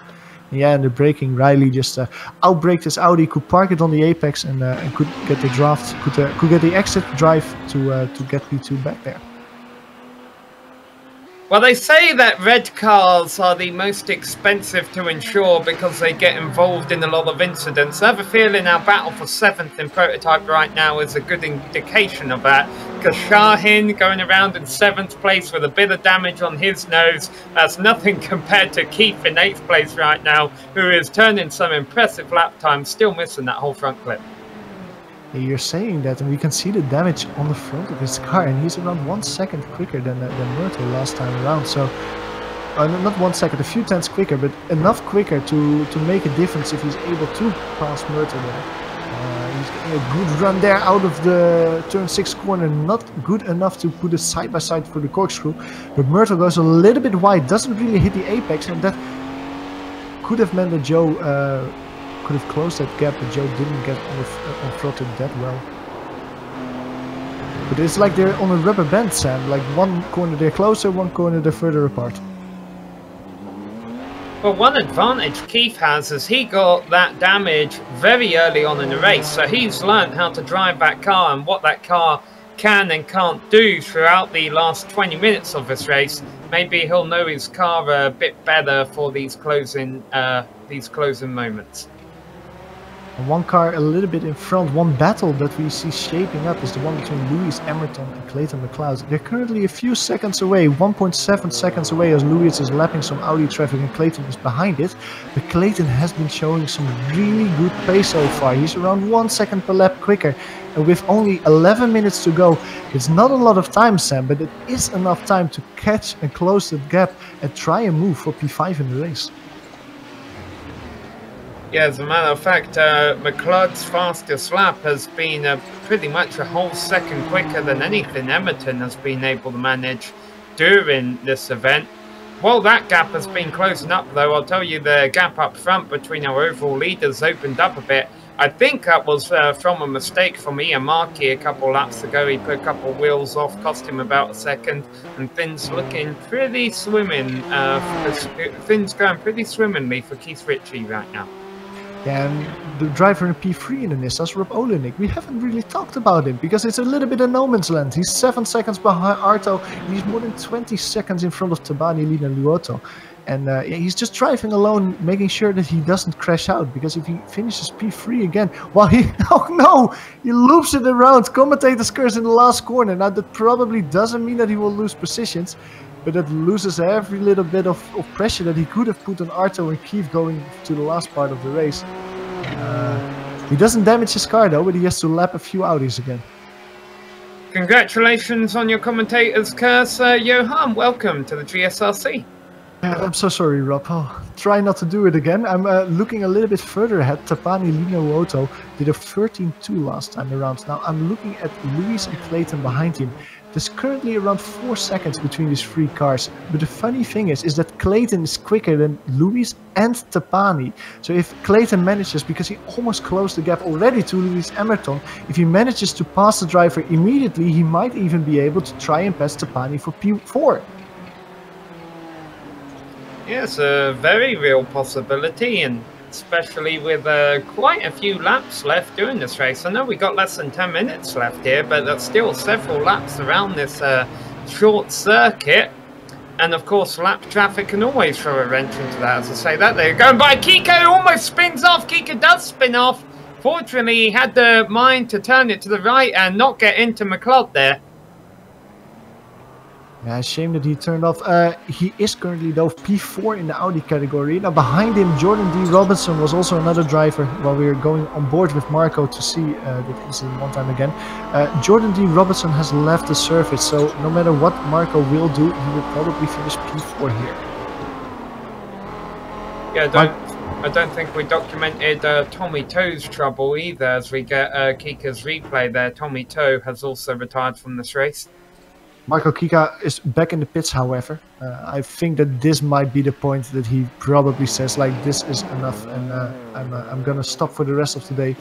Yeah, and the braking, Riley just outbraked his Audi, could park it on the apex and could get the draft, could get the exit drive to get P2 back there. Well, they say that red cars are the most expensive to insure because they get involved in a lot of incidents. I have a feeling our battle for 7th in prototype right now is a good indication of that. Because Shahin going around in 7th place with a bit of damage on his nose, that's nothing compared to Keith in 8th place right now, who is turning some impressive lap times, still missing that whole front clip. You're saying that, and we can see the damage on the front of his car, and he's around 1 second quicker than Myrtle last time around. So, not 1 second, a few tenths quicker, but enough quicker to make a difference if he's able to pass Myrtle there. He's getting a good run there out of the turn 6 corner, not good enough to put it side by side for the corkscrew, but Myrtle goes a little bit wide, doesn't really hit the apex, and that could have meant that Joe could have closed that gap, but Joe didn't get on throttle that well. But it's like they're on a rubber band, Sam. Like one corner they're closer, one corner they're further apart. Well, one advantage Keith has is he got that damage very early on in the race, so he's learned how to drive that car and what that car can and can't do throughout the last 20 minutes of this race. Maybe he'll know his car a bit better for these closing moments. One car a little bit in front, one battle that we see shaping up is the one between Lewis Emerton and Clayton McLeod. They're currently a few seconds away, 1.7 seconds away, as Lewis is lapping some Audi traffic and Clayton is behind it. But Clayton has been showing some really good pace so far. He's around 1 second per lap quicker. And with only 11 minutes to go, it's not a lot of time, Sam, but it is enough time to catch and close that gap and try and move for P5 in the race. Yeah, as a matter of fact, McLeod's fastest lap has been pretty much a whole second quicker than anything Emerton has been able to manage during this event. While that gap has been closing up, though, I'll tell you the gap up front between our overall leaders opened up a bit. I think that was from a mistake from Ian Markey a couple laps ago. He put a couple wheels off, cost him about a second, and things looking pretty swimming. Things going pretty swimmingly for Keith Ritchie right now. And the driver in P3 in the Nissan's Rob Olenek. We haven't really talked about him because it's a little bit of no man's land. He's 7 seconds behind Arto, and he's more than 20 seconds in front of Tabani, Lina, Luoto. And he's just driving alone, making sure that he doesn't crash out, because if he finishes P3 again, well, oh no, he loops it around. Commentator's curse in the last corner. Now, that probably doesn't mean that he will lose positions, but it loses every little bit of pressure that he could have put on Arto and Keith going to the last part of the race. He doesn't damage his car though, but he has to lap a few Audis again. Congratulations on your commentator's curse, Johan. Welcome to the GSRC. I'm so sorry, Rob. I'll try not to do it again. I'm looking a little bit further ahead. Tapani Lino Woto did a 13.2 last time around. Now I'm looking at Lewis and Clayton behind him. There's currently around 4 seconds between these 3 cars. But the funny thing is that Clayton is quicker than Lewis and Tapani. So if Clayton manages, because he almost closed the gap already to Lewis Emerton, if he manages to pass the driver immediately, he might even be able to try and pass Tapani for P4. Yes, a very real possibility, and especially with quite a few laps left during this race. I know we got less than 10 minutes left here, but there's still several laps around this short circuit. And of course, lap traffic can always throw a wrench into that. As I say that, they're going by. Kiko almost spins off. Kiko does spin off. Fortunately, he had the mind to turn it to the right and not get into McLeod there. Yeah, shame that he turned off. He is currently though P4 in the Audi category. Now behind him, Jordan D. Robinson was also another driver while we were going on board with Marco to see that incident one time again. Jordan D. Robinson has left the service, so no matter what Marco will do, he will probably finish P4 here. Yeah, I don't think we documented Tommy Toe's trouble either, as we get Kika's replay there. Tommy Toe has also retired from this race. Michael Kika is back in the pits, however. I think that this might be the point that he probably says, like, this is enough, and I'm gonna stop for the rest of the day.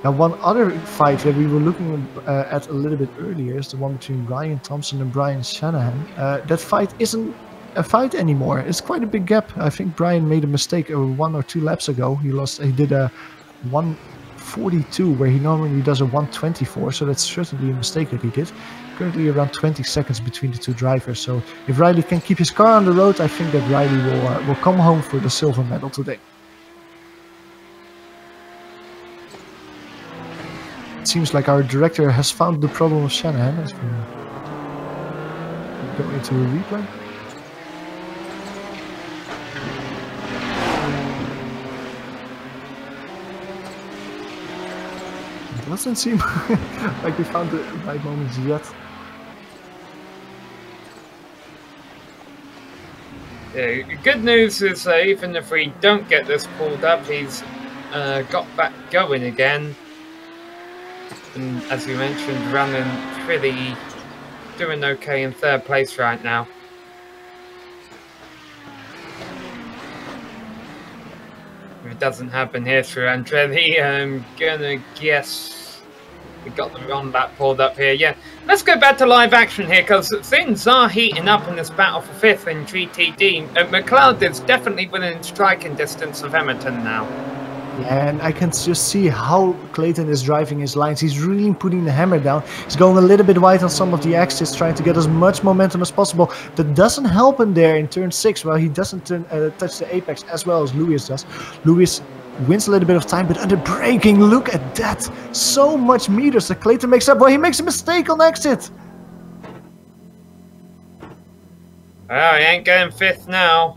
Now, one other fight that we were looking at a little bit earlier is the one between Ryan Thompson and Brian Shanahan. That fight isn't a fight anymore. It's quite a big gap. I think Brian made a mistake 1 or 2 laps ago. He did a 142 where he normally does a 124, so that's certainly a mistake that he did. Currently around 20 seconds between the two drivers, so if Riley can keep his car on the road, I think that Riley will come home for the silver medal today. It seems like our director has found the problem of Shanahan as we go into a replay. It doesn't seem like we found the right moments yet. Yeah, good news is even if we don't get this pulled up, he's got back going again. And as you mentioned, running doing okay in 3rd place right now. If it doesn't happen here through Andretti, I'm gonna guess we got the wrong lap pulled up here. Yeah, let's go back to live action here, because things are heating up in this battle for 5th in GTD. McLeod is definitely within striking distance of Hamilton now. Yeah, and I can just see how Clayton is driving his lines. He's really putting the hammer down. He's going a little bit wide on some of the exits, trying to get as much momentum as possible. That doesn't help him there in turn 6. Well, he doesn't touch the apex as well as Lewis does. Lewis wins a little bit of time, but under braking, look at that. So much meters that Clayton makes up. Well, he makes a mistake on exit. Oh, he ain't getting 5th now.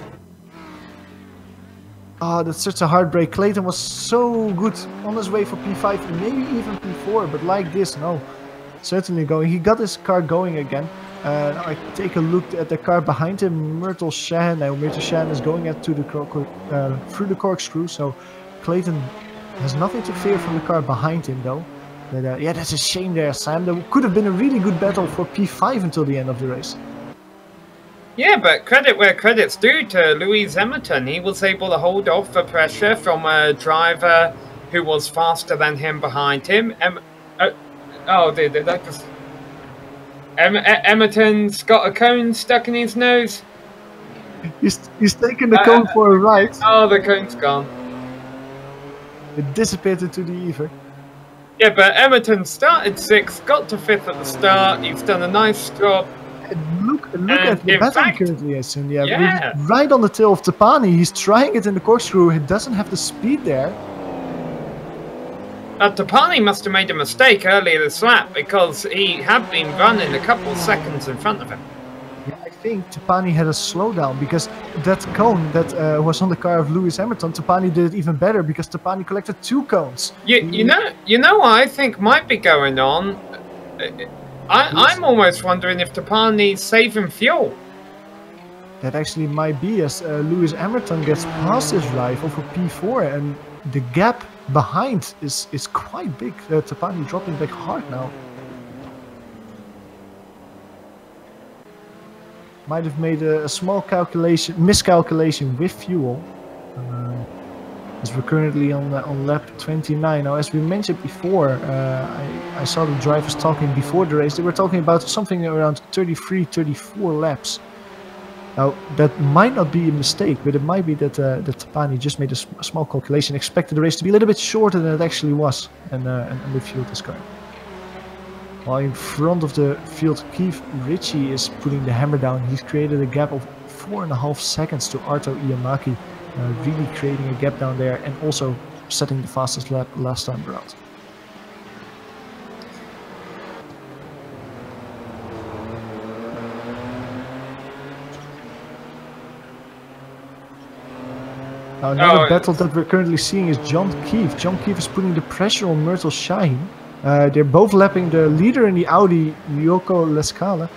Oh, that's such a heartbreak. Clayton was so good on his way for P5 and maybe even P4, but like this, no. Certainly going. He got his car going again. I take a look at the car behind him, Myrtle Shan. Now Myrtle Shan is going through the corkscrew, so Clayton has nothing to fear from the car behind him, though. But yeah, that's a shame there, Sam. There could have been a really good battle for P5 until the end of the race. Yeah, but credit where credit's due to Lewis Hamilton. He was able to hold off the pressure from a driver who was faster than him behind him. Hamilton's got a cone stuck in his nose. He's taking the cone for a ride. Oh, the cone's gone. It disappeared into the ether. Yeah, but Hamilton started 6th, got to 5th at the start. He's done a nice job. Look at the battle currently is in. Yeah. Right on the tail of Tapani. He's trying it in the corkscrew. He doesn't have the speed there. Tapani must have made a mistake earlier this lap, because he had been running a couple of seconds in front of him. Yeah, I think Tapani had a slowdown, because that cone that was on the car of Lewis Hamilton, Tapani did it even better because Tapani collected 2 cones. You know what I think might be going on? I'm almost wondering if Tapani's saving fuel. That actually might be, as Lewis Hamilton gets past his rival for P4, and the gap behind is quite big. Tapani dropping back hard now. Might have made a small miscalculation with fuel. As we're currently on lap 29. Now, as we mentioned before, I saw the drivers talking before the race. They were talking about something around 33, 34 laps. Now, that might not be a mistake, but it might be that Tapani just made a small calculation, expected the race to be a little bit shorter than it actually was, and underfueled his car. While in front of the field, Keith Ritchie is putting the hammer down. He's created a gap of 4.5 seconds to Arto Iamaki. Really creating a gap down there and also setting the fastest lap last time around. Now another battle that we're currently seeing is John Keefe. John Keefe is putting the pressure on Myrtle Shaheen. They're both lapping the leader in the Audi, Yoko Lescala.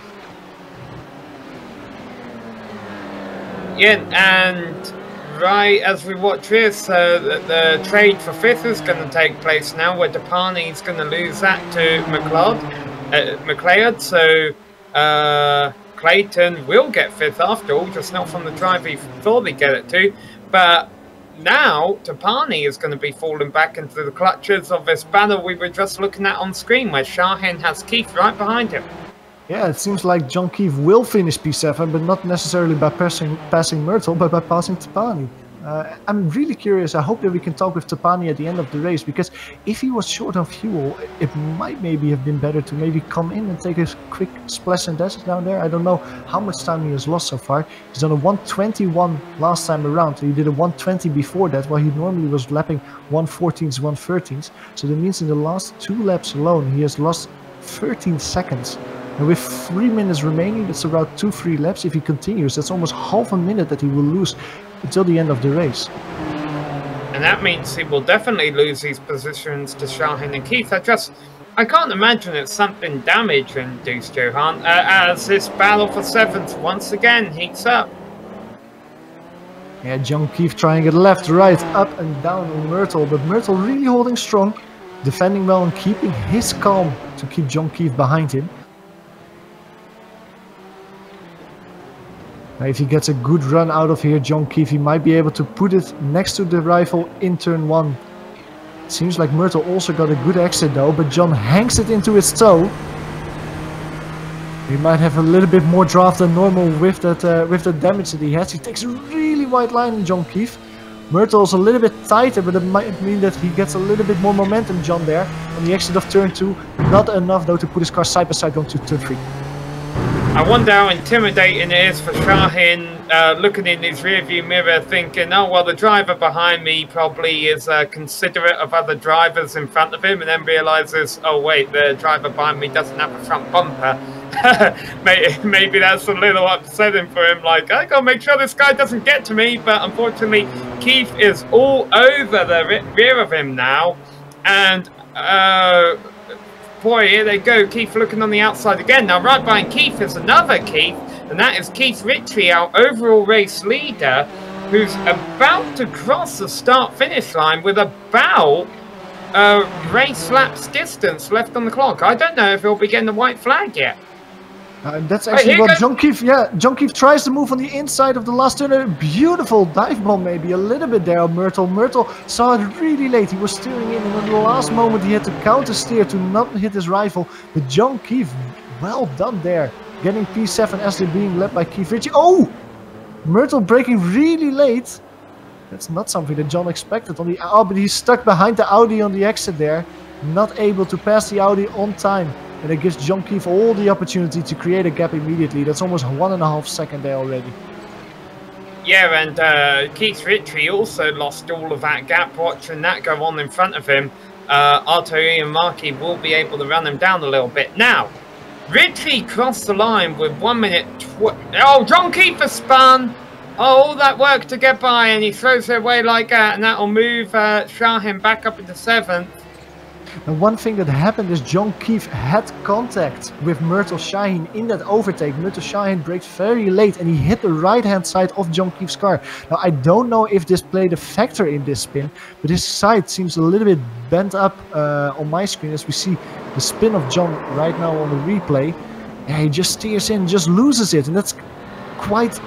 Yeah, and right as we watch this, the trade for 5th is going to take place now, where Depani's going to lose that to McLeod. So Clayton will get 5th after all, just not from the drive he thought he'd get it to. But now Depani is going to be falling back into the clutches of this battle we were just looking at on screen, where Shahin has Keith right behind him. Yeah, it seems like John Keefe will finish P7, but not necessarily by passing Myrtle, but by passing Tapani. I'm really curious. I hope that we can talk with Tapani at the end of the race, because if he was short on fuel, it might maybe have been better to maybe come in and take a quick splash and dash down there. I don't know how much time he has lost so far. He's done a 121 last time around. He did a 120 before that, while he normally was lapping 114s, 113s. So that means in the last 2 laps alone, he has lost 13 seconds. And with 3 minutes remaining, that's about 2-3 laps. If he continues, that's almost half a minute that he will lose until the end of the race. And that means he will definitely lose these positions to Shahin and Keith. I can't imagine it's something damage induced, Johan, as this battle for 7th once again heats up. Yeah, John Keefe trying it left, right, up and down on Myrtle, but Myrtle really holding strong, defending well and keeping his calm to keep John Keefe behind him. Now, if he gets a good run out of here, John Keefe, he might be able to put it next to the rifle in turn 1. It seems like Myrtle also got a good exit though, but John hangs it into his toe. He might have a little bit more draft than normal with the damage that he has. He takes a really wide line in John Keefe. Myrtle's a little bit tighter, but it might mean that he gets a little bit more momentum, John, there. On the exit of turn 2, not enough though to put his car side by side onto turn 3. I wonder how intimidating it is for Shahin looking in his rearview mirror thinking, oh, well, the driver behind me probably is considerate of other drivers in front of him, and then realises, oh, wait, the driver behind me doesn't have a front bumper. Maybe that's a little upsetting for him, like, I gotta make sure this guy doesn't get to me, but unfortunately, Keith is all over the rear of him now, and boy, here they go. Keith looking on the outside again. Now, right behind Keith is another Keith, and that is Keith Ritchie, our overall race leader, who's about to cross the start-finish line with about race laps distance left on the clock. I don't know if he'll be getting the white flag yet. That's actually what John Keefe, John Keefe tries to move on the inside of the last turn. A beautiful dive bomb, maybe a little bit there on Myrtle. Myrtle saw it really late. He was steering in, and in the last moment he had to counter steer to not hit his rifle. But John Keefe, well done there, getting P7 as they're being led by Keith Ritchie. Oh, Myrtle braking really late. That's not something that John expected on the. Oh, but he's stuck behind the Audi on the exit there, not able to pass the Audi on time. And it gives John Keefe all the opportunity to create a gap immediately. That's almost 1.5 seconds there already. Yeah, and Keith Ritchie also lost all of that gap watching that go on in front of him. Arto Iamaki will be able to run him down a little bit. Now, Ritchie crossed the line with 1 minute... Oh, John Keefe has spun! Oh, all that work to get by, and he throws it away like that, and that'll move Shahin back up into 7th. And one thing that happened is John Keefe had contact with Myrtle Shahin in that overtake. Myrtle Shahin braked very late and he hit the right hand side of John Keefe's car. Now I don't know if this played a factor in this spin, but his side seems a little bit bent up on my screen as we see the spin of John right now on the replay. Yeah, he just steers in, just loses it, and that's quite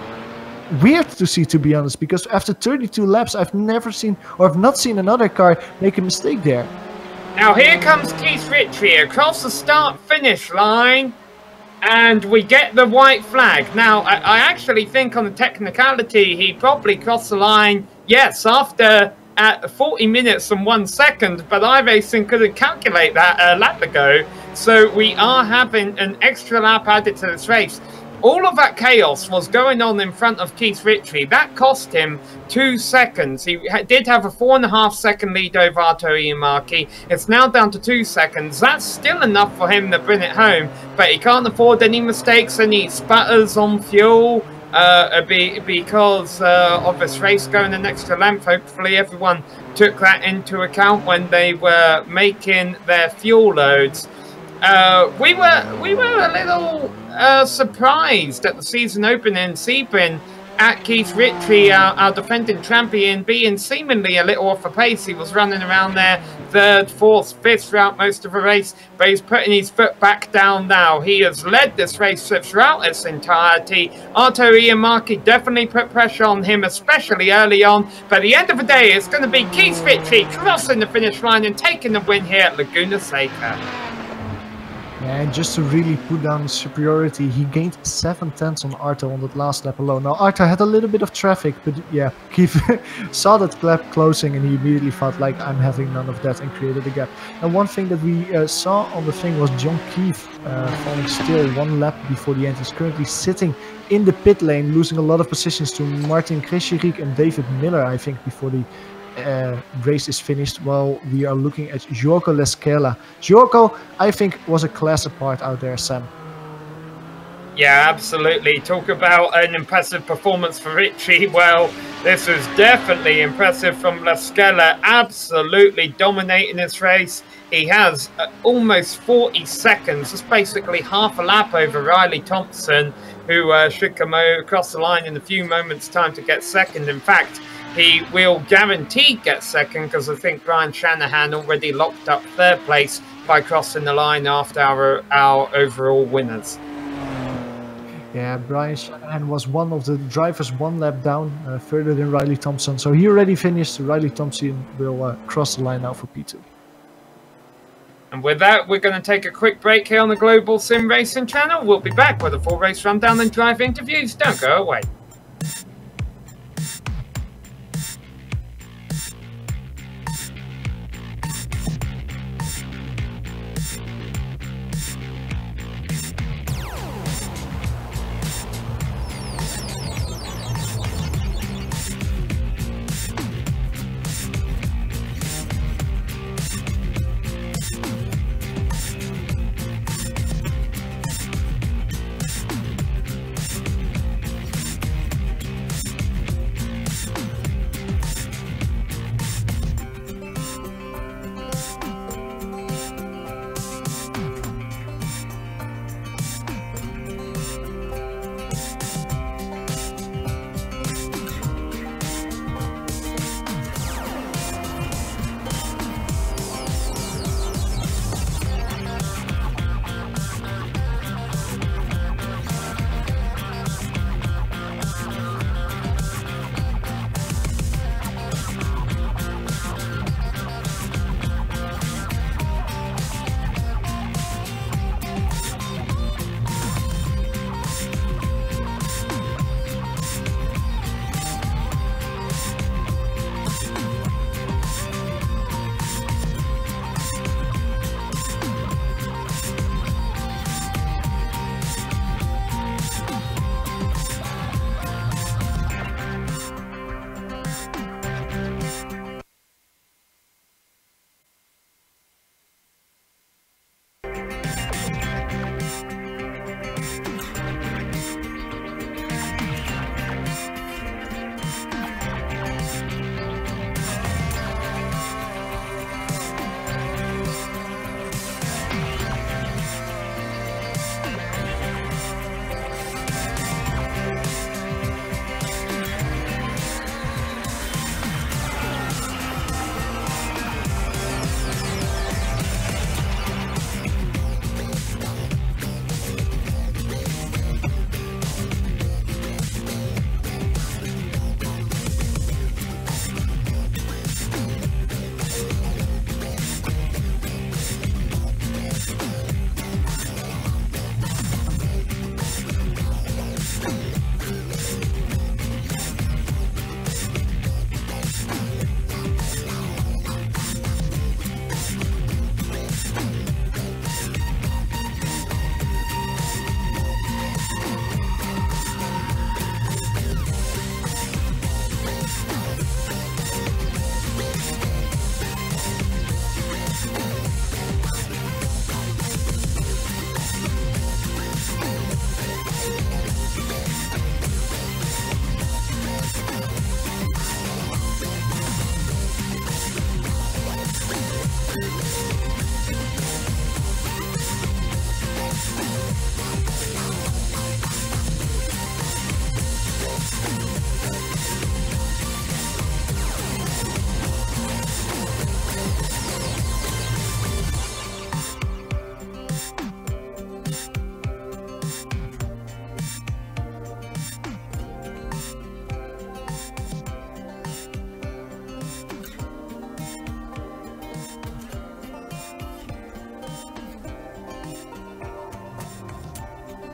weird to see, to be honest, because after 32 laps I've never seen, or I've not seen another car make a mistake there. Now here comes Keith Ritchie across the start-finish line, and we get the white flag. Now, I actually think on the technicality, he probably crossed the line, yes, after at 40 minutes and 1 second, but iRacing couldn't calculate that a lap ago, so we are having an extra lap added to this race. All of that chaos was going on in front of Keith Ritchie. That cost him 2 seconds. He did have a 4.5 second lead over Arto Iamaki. It's now down to 2 seconds. That's still enough for him to bring it home, but he can't afford any mistakes, any sputters on fuel because of this race going an extra length. Hopefully everyone took that into account when they were making their fuel loads. We were a little surprised at the season opening in Sebring at Keith Ritchie, our defending champion, being seemingly a little off the pace. He was running around there, third, fourth, fifth throughout most of the race, but he's putting his foot back down now. He has led this race throughout its entirety. Arto Iamaki definitely put pressure on him, especially early on, but at the end of the day, it's going to be Keith Ritchie crossing the finish line and taking the win here at Laguna Seca. And just to really put down his superiority, he gained 7/10 on Arto on that last lap alone. Now, Arto had a little bit of traffic, but yeah, Keith saw that gap closing and he immediately felt like, I'm having none of that, and created a gap. And one thing that we saw on the thing was John Keith falling still 1 lap before the end. He's currently sitting in the pit lane, losing a lot of positions to Martin Kreshierik and David Miller, I think, before the race is finished. While we are looking at Giorgio Lescala. Giorgio, I think, was a class apart out there, Sam. Yeah, absolutely. Talk about an impressive performance for Ritchie. Well, this was definitely impressive from Lescala, absolutely dominating this race. He has almost 40 seconds, that's basically half a lap over Riley Thompson, who should come across the line in a few moments' time to get second. In fact, he will guaranteed get second, because I think Brian Shanahan already locked up third place by crossing the line after our overall winners. Yeah, Brian Shanahan was one of the drivers 1 lap down, further than Riley Thompson. So he already finished. Riley Thompson will cross the line now for P2. And with that, we're going to take a quick break here on the Global Sim Racing channel. We'll be back with a full race rundown and drive interviews. Don't go away.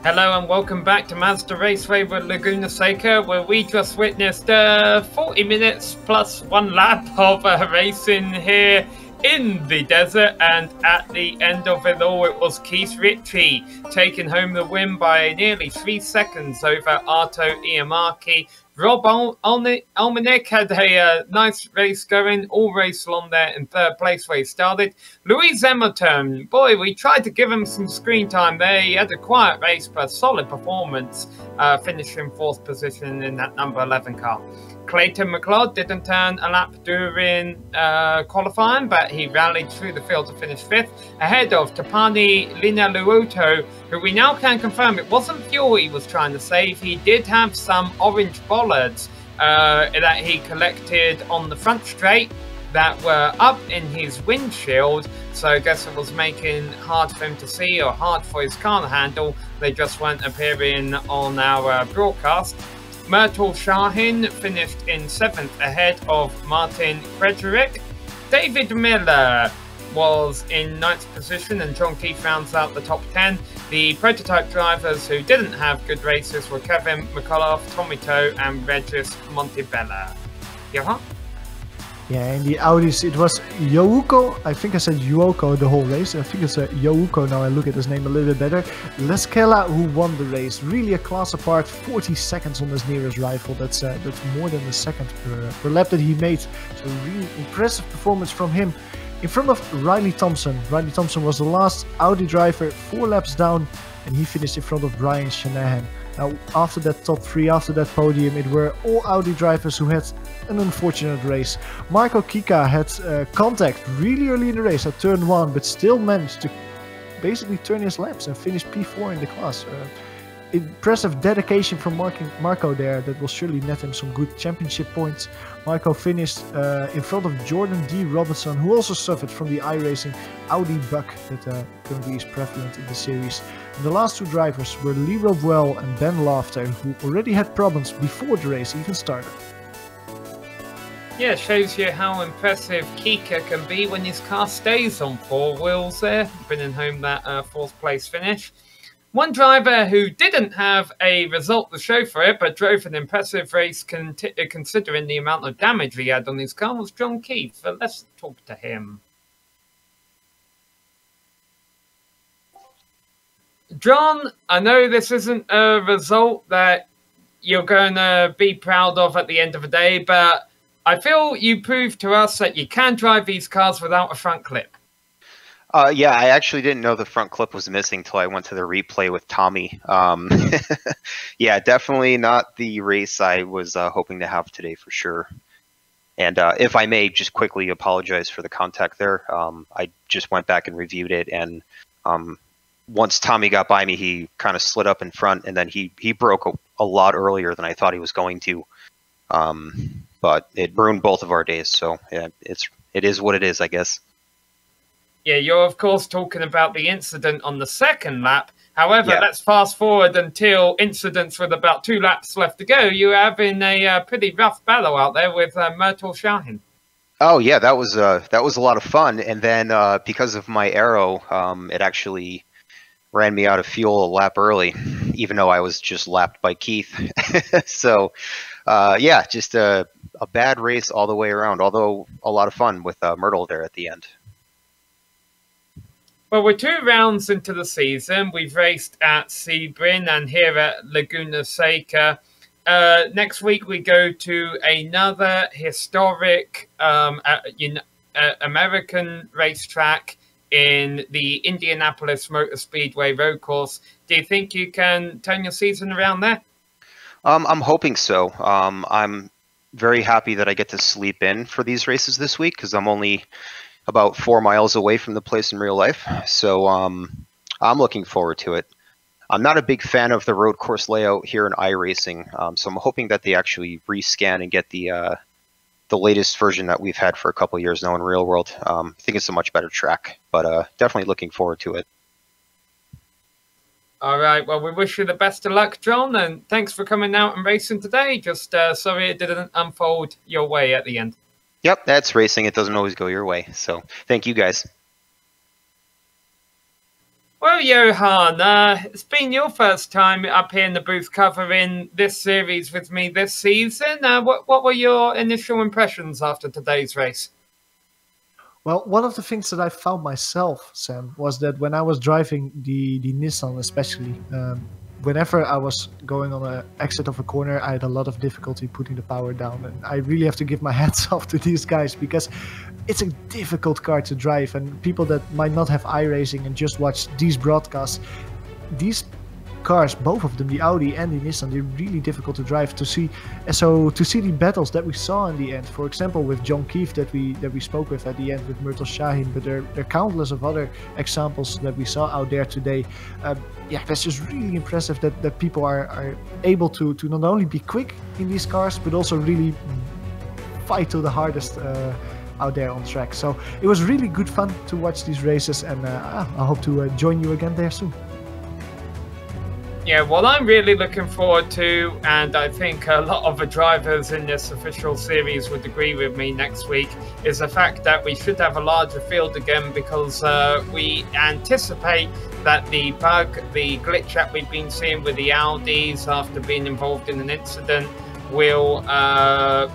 Hello and welcome back to Mazda Raceway with Laguna Seca, where we just witnessed 40 minutes plus 1 lap of racing here in the desert, and at the end of it all, it was Keith Ritchie taking home the win by nearly 3 seconds over Arto Iamaki. Rob Almanick had a nice race going, all race along there in 3rd place where he started. Louis Emerton, boy, we tried to give him some screen time there. He had a quiet race, but a solid performance, finishing 4th position in that number 11 car. Clayton McLeod didn't turn a lap during qualifying, but he rallied through the field to finish 5th, ahead of Tapani Linaluoto, who we now can confirm it wasn't fuel he was trying to save. He did have some orange bollards that he collected on the front straight that were up in his windshield, so I guess it was making hard for him to see or hard for his car to handle. They just weren't appearing on our broadcast. Myrtle Shahin finished in 7th ahead of Martin Frederick. David Miller was in 9th position and John Keith rounds out the top 10. The prototype drivers who didn't have good races were Kevin McCullough, Tommy Toe and Regis Montebella. Johan? Yeah, in the Audis it was Youko. I think I said Yuoko the whole race. I think it's Youko now. I look at his name a little bit better. Leskela who won the race. Really a class apart. 40 seconds on his nearest rival. That's more than a second per lap that he made. So really impressive performance from him. In front of Riley Thompson. Riley Thompson was the last Audi driver, 4 laps down, and he finished in front of Brian Shanahan. Now, after that top 3, after that podium, it were all Audi drivers who had an unfortunate race. Marco Kika had contact really early in the race at turn 1, but still managed to basically turn his laps and finish P4 in the class. Impressive dedication from Marco there. That will surely net him some good championship points. Marco finished in front of Jordan D. Robinson, who also suffered from the iRacing Audi bug that currently is prevalent in the series. And the last 2 drivers were Lee Robwell and Ben Laughter, who already had problems before the race even started. Yeah, shows you how impressive Kika can be when his car stays on 4 wheels there, bringing home that 4th place finish. One driver who didn't have a result to show for it, but drove an impressive race considering the amount of damage he had on his car, was John Keith. So let's talk to him. John, I know this isn't a result that you're going to be proud of at the end of the day, but I feel you proved to us that you can drive these cars without a front clip. Yeah, I actually didn't know the front clip was missing till I went to the replay with Tommy. Yeah, definitely not the race I was hoping to have today for sure. And if I may just quickly apologize for the contact there. I just went back and reviewed it, and once Tommy got by me, he kind of slid up in front, and then he broke a lot earlier than I thought he was going to. But it ruined both of our days, so yeah, it is what it is, I guess. Yeah, you're of course talking about the incident on the 2nd lap. However, let's fast forward until incidents with about 2 laps left to go. You're having a pretty rough battle out there with Myrtle Shahin. Oh yeah, that was a lot of fun. And then because of my arrow, it actually ran me out of fuel a lap early, even though I was just lapped by Keith. So yeah, just a bad race all the way around. Although a lot of fun with Myrtle there at the end. Well, we're 2 rounds into the season. We've raced at Sebring and here at Laguna Seca. Next week, we go to another historic American racetrack in the Indianapolis Motor Speedway road course. Do you think you can turn your season around there? I'm hoping so. I'm very happy that I get to sleep in for these races this week because I'm only about 4 miles away from the place in real life. So I'm looking forward to it. I'm not a big fan of the road course layout here in iRacing, so I'm hoping that they actually rescan and get the latest version that we've had for a couple years now in real world. I think it's a much better track, but definitely looking forward to it. All right, well, we wish you the best of luck, John, and thanks for coming out and racing today. Just sorry it didn't unfold your way at the end. Yep, that's racing. It doesn't always go your way. So thank you guys. Well, Johan, it's been your first time up here in the booth covering this series with me this season. What were your initial impressions after today's race? Well, one of the things that I found myself, Sam, was that when I was driving the Nissan especially, whenever I was going on an exit of a corner, I had a lot of difficulty putting the power down. And I really have to give my hats off to these guys because it's a difficult car to drive. And people that might not have iRacing and just watch these broadcasts, these cars, both of them, the Audi and the Nissan, they're really difficult to drive to see. So to see the battles that we saw in the end, for example with John Keefe that we spoke with at the end with Myrtle Shahin, but there are countless of other examples that we saw out there today. Yeah, that's just really impressive that people are able to not only be quick in these cars but also really fight to the hardest out there on track. So it was really good fun to watch these races, and I hope to join you again there soon. Yeah, what I'm really looking forward to, and I think a lot of the drivers in this official series would agree with me next week, is the fact that we should have a larger field again, because we anticipate that the glitch that we've been seeing with the Audis after being involved in an incident will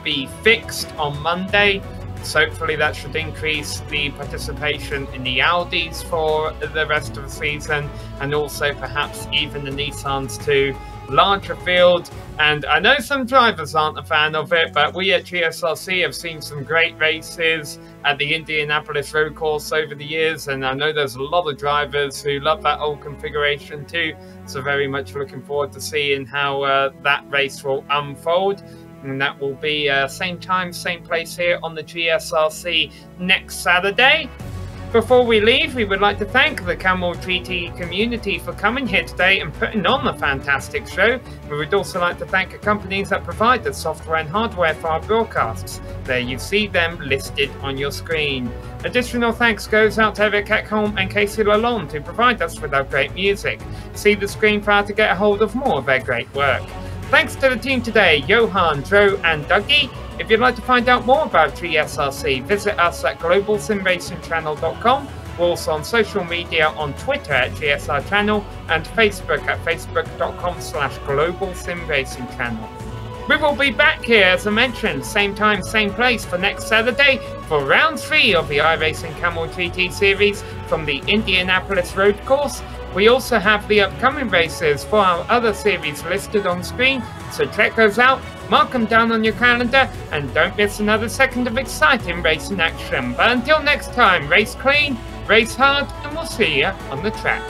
be fixed on Monday. So hopefully that should increase the participation in the Audis for the rest of the season, and also perhaps even the Nissans to larger field. And I know some drivers aren't a fan of it, but we at GSRC have seen some great races at the Indianapolis road course over the years, and I know there's a lot of drivers who love that old configuration too. So very much looking forward to seeing how that race will unfold. And that will be same time, same place here on the GSRC next Saturday. Before we leave, we would like to thank the Kamel GT community for coming here today and putting on a fantastic show. We would also like to thank the companies that provide the software and hardware for our broadcasts. There you see them listed on your screen. Additional thanks goes out to Eric Ekholm and Casey Lalonde to provide us with our great music. See the screen for how to get a hold of more of their great work. Thanks to the team today, Johan, Joe and Dougie. If you'd like to find out more about GSRC, visit us at globalsimracingchannel.com. We're also on social media on Twitter at GSR Channel and Facebook at facebook.com/globalsimracingchannel. We will be back here, as I mentioned, same time, same place for next Saturday for round 3 of the iRacing Kamel GT series from the Indianapolis road course. We also have the upcoming races for our other series listed on screen, so check those out, mark them down on your calendar, and don't miss another second of exciting racing action. But until next time, race clean, race hard, and we'll see you on the track.